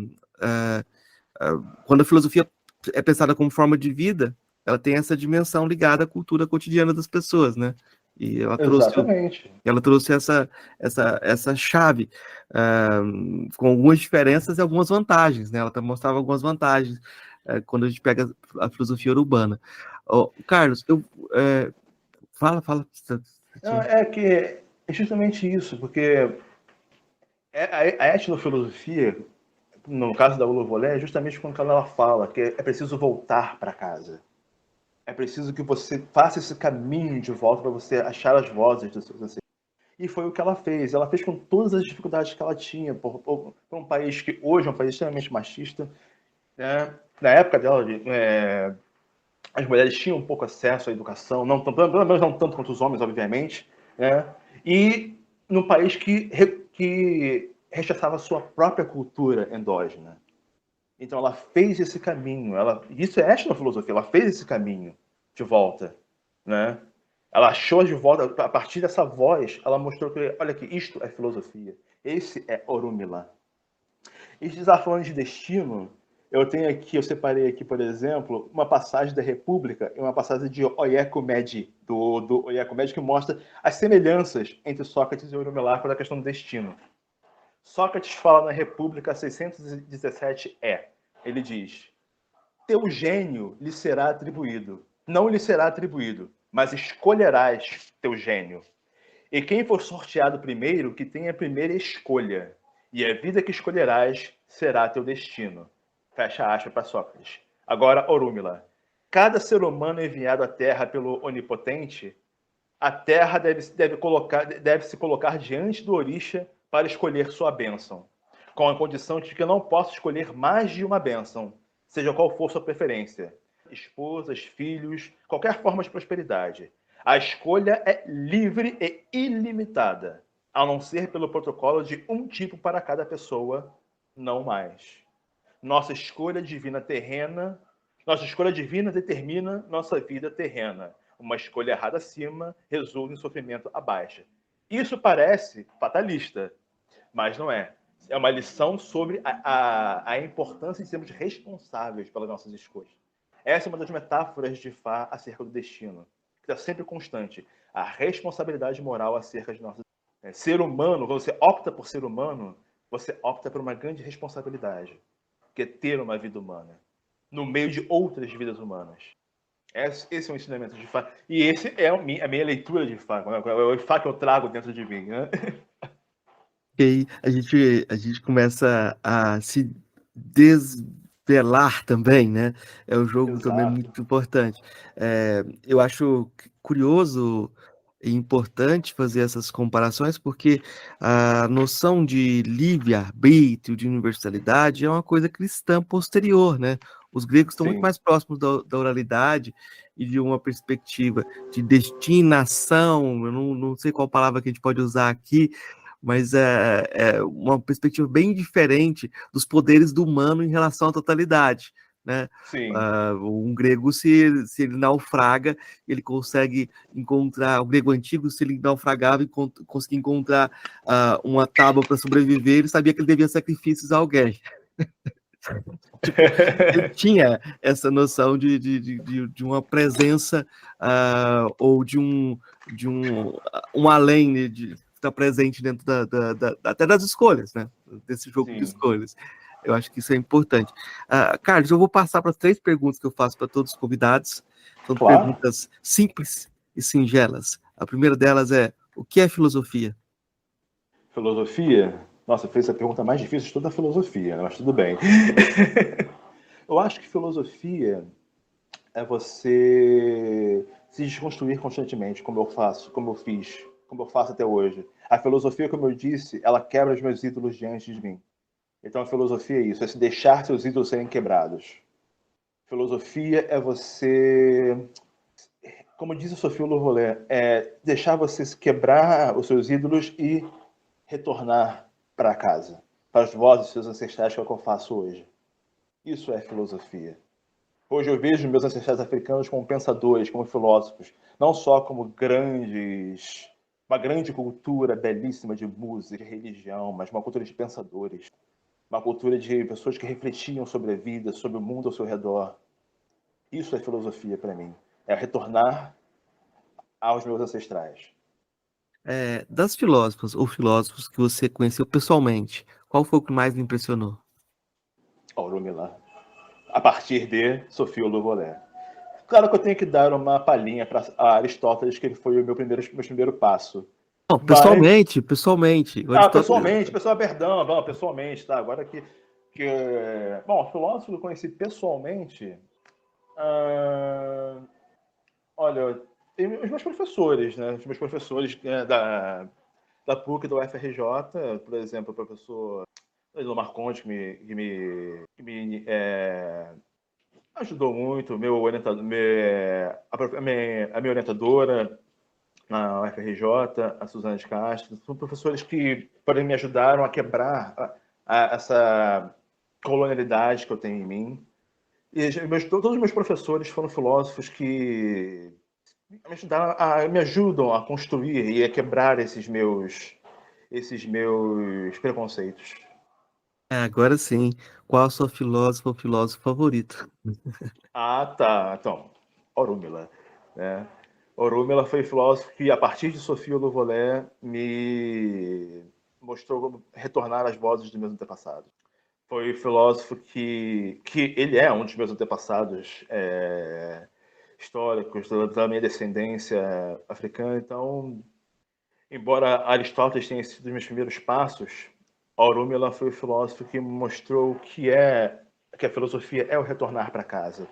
quando a filosofia é pensada como forma de vida, ela tem essa dimensão ligada à cultura cotidiana das pessoas, né? E ela trouxe essa chave, com algumas diferenças e algumas vantagens, né? Ela mostrava algumas vantagens quando a gente pega a filosofia urbana. Carlos, fala. Não, é justamente isso, porque a etnofilosofia, no caso da Uluvolé, é justamente quando ela fala que é preciso voltar para casa. É preciso que você faça esse caminho de volta para você achar as vozes dos seus ancestrais. E foi o que ela fez. Ela fez com todas as dificuldades que ela tinha por um país que hoje é um país extremamente machista. Né? Na época dela, as mulheres tinham pouco acesso à educação, pelo menos não tanto quanto os homens, obviamente. Né? E num país que rechaçava a sua própria cultura endógena. Então ela fez esse caminho, isso é etnofilosofia, ela fez esse caminho de volta, né? Ela achou de volta, a partir dessa voz, ela mostrou que, olha aqui, isto é filosofia, esse é Orúmila. E se está falando de destino, eu separei aqui, por exemplo, uma passagem da República e uma passagem de Oyekumedi, do Oyekumedi, que mostra as semelhanças entre Sócrates e Orúmila com a questão do destino. Sócrates fala na República 617 ele diz: teu gênio lhe será atribuído. Não lhe será atribuído, mas escolherás teu gênio. E quem for sorteado primeiro, que tenha a primeira escolha. E a vida que escolherás será teu destino. Fecha aspas para Sócrates. Agora, Orúmila. Cada ser humano enviado à Terra pelo Onipotente, a Terra deve se colocar diante do Orixa para escolher sua bênção, com a condição de que não possa escolher mais de uma bênção, seja qual for sua preferência. Esposas, filhos, qualquer forma de prosperidade. A escolha é livre e ilimitada, a não ser pelo protocolo de um tipo para cada pessoa, não mais. Nossa escolha divina determina nossa vida terrena. Uma escolha errada acima resulta em sofrimento abaixo. Isso parece fatalista, mas não é. É uma lição sobre a importância de sermos responsáveis pelas nossas escolhas. Essa é uma das metáforas de Fá acerca do destino, que está sempre constante. A responsabilidade moral acerca de nossas escolhas. Ser humano, quando você opta por ser humano, você opta por uma grande responsabilidade, que é ter uma vida humana, no meio de outras vidas humanas. Esse é o ensinamento de Fá. E esse é a minha leitura de Fá. É o Fá que eu trago dentro de mim. Né? E aí a gente começa a se desvelar também, né? É um jogo também muito importante. Eu acho curioso e importante fazer essas comparações, porque a noção de livre-arbítrio, de universalidade, é uma coisa cristã posterior, né? Os gregos estão muito Sim. mais próximos da oralidade e de uma perspectiva de destinação, eu não sei qual palavra que a gente pode usar aqui, mas é uma perspectiva bem diferente dos poderes do humano em relação à totalidade, né? Sim. Um grego, se ele naufraga, ele consegue encontrar, o grego antigo, se ele naufragava e conseguia encontrar uma tábua para sobreviver, ele sabia que ele devia sacrifícios a alguém. Tipo, ele tinha essa noção de uma presença ou de um além, né, de estar presente dentro até das escolhas, né? Desse jogo de Sim. escolhas. Eu acho que isso é importante. Carlos, eu vou passar para as 3 perguntas que eu faço para todos os convidados. São Claro. perguntas simples e singelas. A primeira delas é: o que é filosofia? Filosofia? Nossa, fez a pergunta mais difícil de toda a filosofia, né? Mas tudo bem. Eu acho que filosofia é você se desconstruir constantemente, como eu faço, como eu fiz, como eu faço até hoje. A filosofia, como eu disse, ela quebra os meus ídolos diante de mim. Então a filosofia é isso, é se deixar seus ídolos serem quebrados. Filosofia é você, como diz a Sophie Louvolet, é deixar você se quebrar os seus ídolos e retornar para casa, para as vozes dos seus ancestrais, que é o que eu faço hoje. Isso é filosofia. Hoje eu vejo meus ancestrais africanos como pensadores, como filósofos, não só como uma grande cultura belíssima de música, de religião, mas uma cultura de pensadores, uma cultura de pessoas que refletiam sobre a vida, sobre o mundo ao seu redor. Isso é filosofia para mim. É retornar aos meus ancestrais. Das filósofas ou filósofos que você conheceu pessoalmente, qual foi o que mais lhe impressionou? Orumilá. A partir de Sophie Louvolet. Claro que eu tenho que dar uma palhinha para Aristóteles, que ele foi o meu primeiro passo. Não, Mas pessoalmente. O Aristóteles. pessoalmente, tá? Agora bom, filósofo que eu conheci pessoalmente, olha, tem os meus professores, né? Os meus professores da PUC e da UFRJ, por exemplo, o professor Lomar Conte, que me ajudou muito, meu orientador, a minha orientadora na UFRJ, a Suzana de Castro, são professores que me ajudaram a quebrar essa colonialidade que eu tenho em mim. E todos os meus professores foram filósofos que me ajudam a construir e a quebrar esses meus preconceitos. Agora sim. Qual a sua filósofa ou filósofo favorito? Ah, tá. Então, Orúmila, né? Orúmila foi filósofo que, a partir de Sofia Louvolet, me mostrou como retornar às vozes dos meus antepassados. Foi filósofo que ele é um dos meus antepassados históricos, da minha descendência africana. Então, embora Aristóteles tenha sido os meus primeiros passos, Orúmila foi o filósofo que me mostrou que a filosofia é o retornar para casa.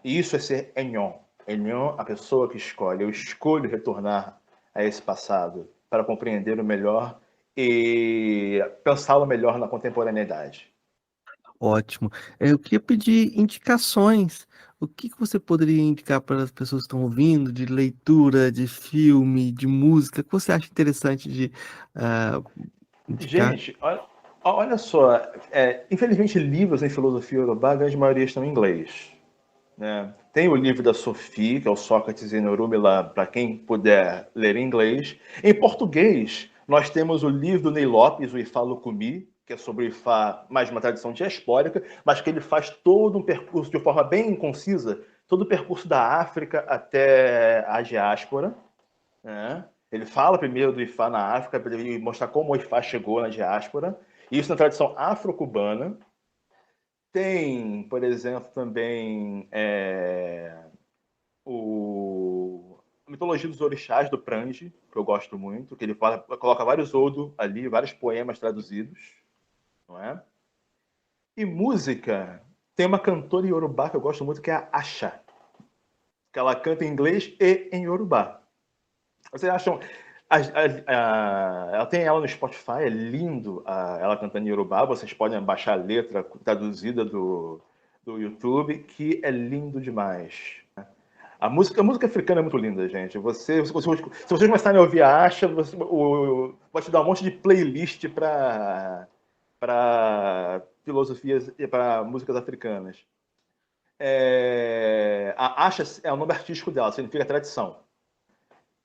E isso é ser Enyon. Enyon, a pessoa que escolhe. Eu escolho retornar a esse passado para compreender o melhor e pensá-lo melhor na contemporaneidade. Ótimo. Eu queria pedir indicações. O que você poderia indicar para as pessoas que estão ouvindo, de leitura, de filme, de música, que você acha interessante de indicar? Gente, olha só. Infelizmente, livros em filosofia iorubá, a grande maioria estão em inglês. Né? Tem o livro da Sophie, que é o Sócrates em Orúmila, para quem puder ler em inglês. Em português, nós temos o livro do Ney Lopes, o Ifá Lukumi, que é sobre o Ifá, mais uma tradição diaspórica, mas que ele faz todo um percurso de forma bem concisa, todo o percurso da África até a diáspora. Né? Ele fala primeiro do Ifá na África, para ele mostrar como o Ifá chegou na diáspora. Isso na tradição afro-cubana. Tem, por exemplo, também a mitologia dos orixás do Prange, que eu gosto muito, que ele coloca vários odo ali, vários poemas traduzidos, não é? E música, tem uma cantora iorubá que eu gosto muito, que é a Asha, que ela canta em inglês e em iorubá. Vocês acham... ela tem ela no Spotify, é lindo ela cantando em iorubá, vocês podem baixar a letra traduzida do YouTube, que é lindo demais. A música africana é muito linda, gente. Se vocês começarem a ouvir a Asha, vou te dar um monte de playlist para filosofias e para músicas africanas. A Asha é o nome artístico dela, significa tradição.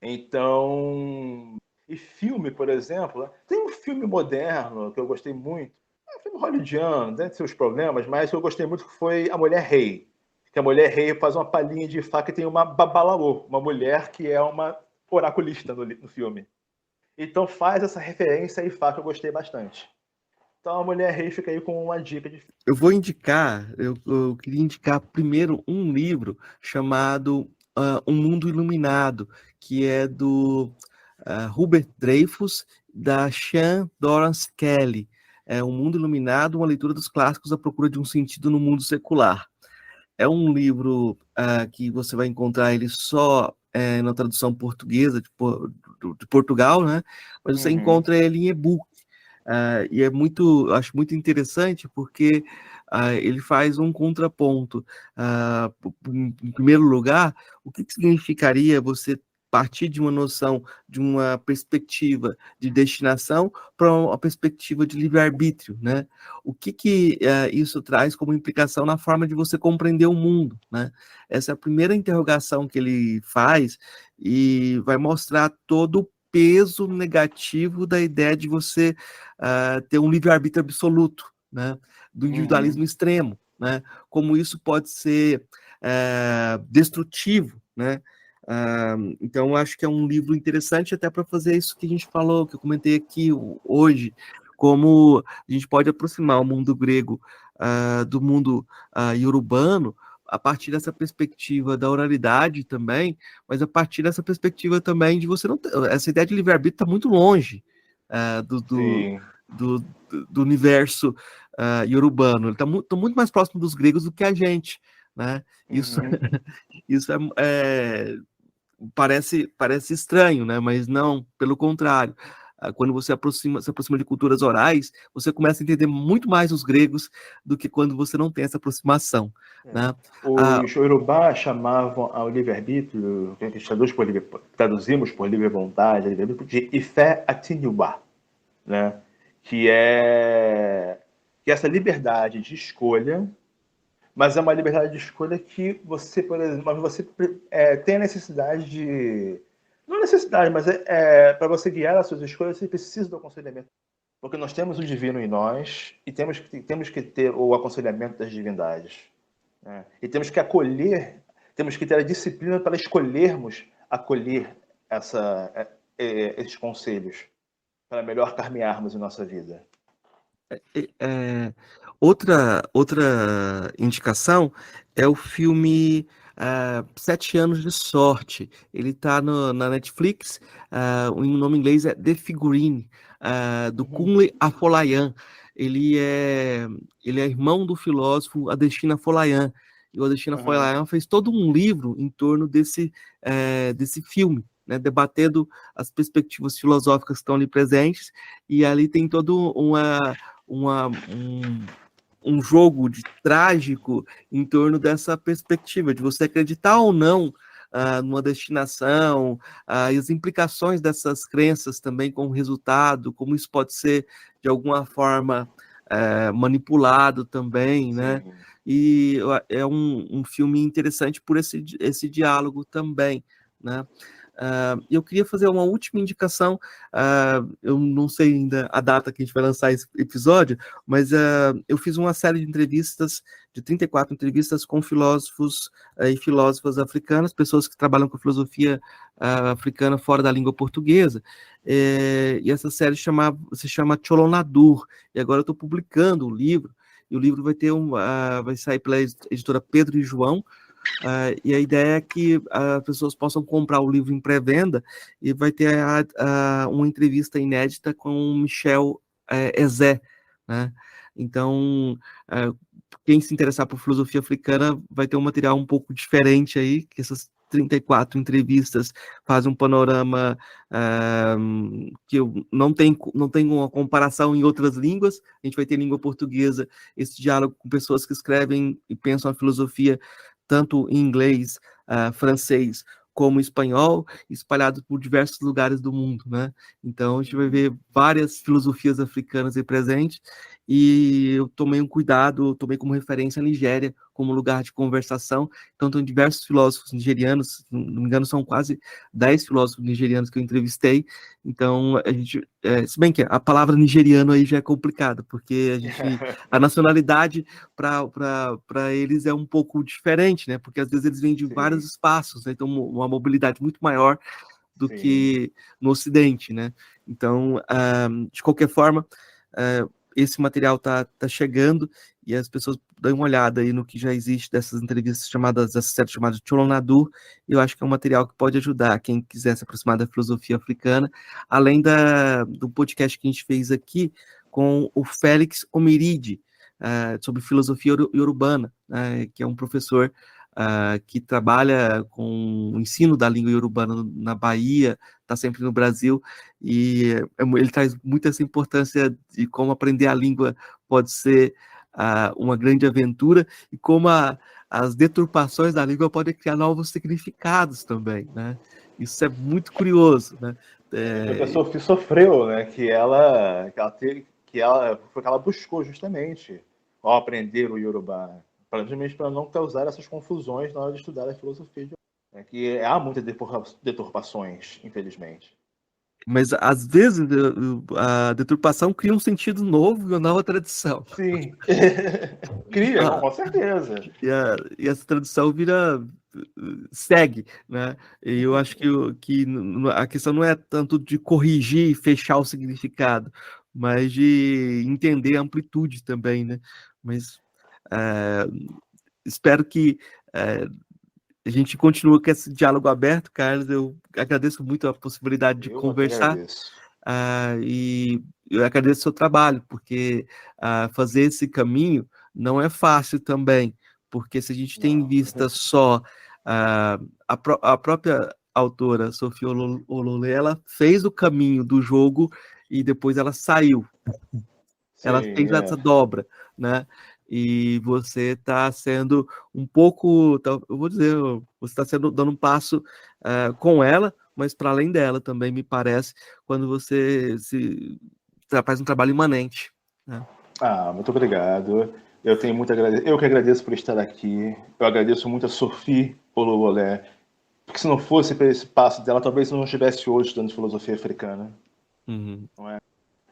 Então, e filme, por exemplo, tem um filme moderno que eu gostei muito, é um filme hollywoodiano, tem seus problemas, mas que eu gostei muito, que foi A Mulher Rei. Que a Mulher Rei faz uma palhinha de Ifá, que tem uma babalaô, uma mulher que é uma oraculista no filme. Então faz essa referência a Ifá, que eu gostei bastante. Então a Mulher Rei fica aí com uma dica de... Eu vou indicar, eu queria indicar primeiro um livro chamado Um Mundo Iluminado, que é do Hubert Dreyfus, da Sean Dorrance Kelly. É Um Mundo Iluminado, uma leitura dos clássicos à procura de um sentido no mundo secular. É um livro que você vai encontrar ele só na tradução portuguesa de Portugal, né? Mas você encontra ele em e-book. E acho muito interessante porque ele faz um contraponto. Em primeiro lugar, o que significaria você partir de uma noção, de uma perspectiva de destinação para uma perspectiva de livre-arbítrio, né? O que isso traz como implicação na forma de você compreender o mundo, né? Essa é a primeira interrogação que ele faz e vai mostrar todo o peso negativo da ideia de você ter um livre-arbítrio absoluto, né? Do individualismo extremo, né? Como isso pode ser destrutivo, né? Então, acho que é um livro interessante até para fazer isso que a gente falou, que eu comentei aqui hoje, como a gente pode aproximar o mundo grego do mundo iorubano a partir dessa perspectiva da oralidade também, mas a partir dessa perspectiva também de você não ter... Essa ideia de livre-arbítrio está muito longe do universo iorubano. Ele está muito mais próximo dos gregos do que a gente, né? Isso parece estranho, né? Mas não, pelo contrário. Quando você se aproxima de culturas orais, você começa a entender muito mais os gregos do que quando você não tem essa aproximação. Né? Os Yorubá chamavam ao livre-arbítrio, que a gente traduzimos por livre vontade, de Ifé Atinuba, né? Que é essa liberdade de escolha, mas é uma liberdade de escolha que você, por exemplo, você tem a necessidade de... Não necessidade, mas para você guiar as suas escolhas, você precisa do aconselhamento. Porque nós temos o divino em nós e temos que ter o aconselhamento das divindades. Né? E temos que temos que ter a disciplina para escolhermos acolher esses conselhos, para melhor caminharmos em nossa vida. Outra indicação é o filme 7 Anos de Sorte. Ele está na Netflix. O nome em inglês é The Figurine, do Kunle Afolayan. Ele é irmão do filósofo Adesina Afolayan. E o Adesina Afolayan fez todo um livro em torno desse filme, né, debatendo as perspectivas filosóficas que estão ali presentes. E ali tem todo um jogo trágico em torno dessa perspectiva, de você acreditar ou não numa destinação, e as implicações dessas crenças também com o resultado, como isso pode ser, de alguma forma, manipulado também, né? E é um filme interessante por esse diálogo também, né? Eu queria fazer uma última indicação. Eu não sei ainda a data que a gente vai lançar esse episódio, mas eu fiz uma série de entrevistas, de 34 entrevistas com filósofos e filósofas africanas, pessoas que trabalham com filosofia africana fora da língua portuguesa, e essa série se chama Cholonadur, e agora eu estou publicando o livro, e o livro vai sair pela editora Pedro e João. E a ideia é que as pessoas possam comprar o livro em pré-venda e vai ter uma entrevista inédita com o Michel Ezé, né? Então, quem se interessar por filosofia africana vai ter um material um pouco diferente aí, que essas 34 entrevistas, faz um panorama que eu não tenho uma comparação em outras línguas. A gente vai ter língua portuguesa, esse diálogo com pessoas que escrevem e pensam a filosofia tanto em inglês, francês, como espanhol, espalhado por diversos lugares do mundo, né? Então, a gente vai ver várias filosofias africanas aí presentes, e eu tomei um cuidado, tomei como referência a Nigéria, como lugar de conversação. Então, tem diversos filósofos nigerianos, não me engano, são quase 10 filósofos nigerianos que eu entrevistei. Então, a gente, se bem que a palavra nigeriano aí já é complicada, porque a nacionalidade para eles é um pouco diferente, né? Porque às vezes eles vêm de vários Sim, espaços, né? Então uma mobilidade muito maior do sim. que no Ocidente, né? Então, de qualquer forma, esse material tá chegando, e as pessoas dão uma olhada aí no que já existe dessas entrevistas chamadas, essa série chamada Cholonadu. Eu acho que é um material que pode ajudar quem quiser se aproximar da filosofia africana, além do podcast que a gente fez aqui com o Félix Omiride, sobre filosofia iorubana, que é um professor que trabalha com o ensino da língua iorubana na Bahia, está sempre no Brasil, e ele traz muito essa importância de como aprender a língua pode ser uma grande aventura, e como as deturpações da língua podem criar novos significados também, né? Isso é muito curioso, né? Foi que a Sophie sofreu, né? Foi que ela buscou justamente ao aprender o Yorubá, justamente para não causar essas confusões na hora de estudar a filosofia. É que há muitas deturpações, infelizmente. Mas às vezes a deturpação cria um sentido novo e uma nova tradição. Sim, cria, não, Ah, com certeza. e essa tradução segue, né? E eu acho que a questão não é tanto de corrigir e fechar o significado, mas de entender a amplitude também, né? Mas é, espero que a gente continue com esse diálogo aberto, Carlos. Eu agradeço muito a possibilidade de Eu é que conversar, agradeço. e eu agradeço o seu trabalho, porque fazer esse caminho não é fácil também, porque se a gente tem em Não. vista só a própria autora, Sofia Ololê, ela fez o caminho do jogo e depois ela saiu, ela Sim, fez essa é. dobra, né? E você está sendo um pouco, eu vou dizer, você está sendo dando um passo com ela, mas para além dela também, me parece, quando você faz um trabalho imanente, né? Ah, muito obrigado. Eu tenho muito a agradecer. Eu que agradeço por estar aqui. Eu agradeço muito a Sophie Olowolé, porque se não fosse por esse passo dela, talvez eu não estivesse hoje estudando filosofia africana. Uhum,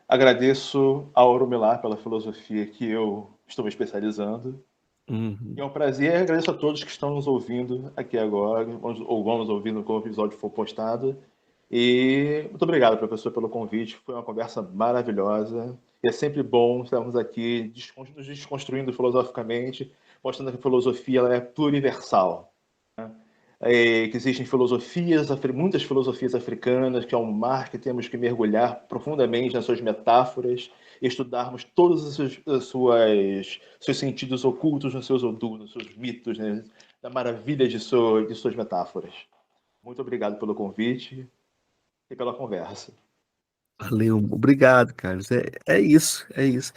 Agradeço a Orumilá pela filosofia que eu estou me especializando. E uhum. é um prazer, e agradeço a todos que estão nos ouvindo aqui agora, ou vão nos ouvindo quando o episódio for postado. E muito obrigado, professor, pelo convite. Foi uma conversa maravilhosa. E é sempre bom estarmos aqui nos desconstruindo filosoficamente, mostrando que a filosofia ela é pluriversal. Que existem muitas filosofias africanas, que é um mar que temos que mergulhar profundamente nas suas metáforas, e estudarmos todos seus sentidos ocultos nos seus odus, nos seus mitos, né? Da maravilha de suas metáforas. Muito obrigado pelo convite e pela conversa. Valeu, obrigado, Carlos. É isso, é isso.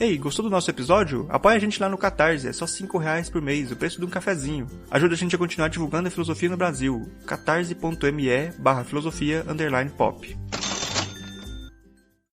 Ei, gostou do nosso episódio? Apoia a gente lá no Catarse, é só R$5 por mês, o preço de um cafezinho. Ajuda a gente a continuar divulgando a filosofia no Brasil. catarse.me/filosofia_pop.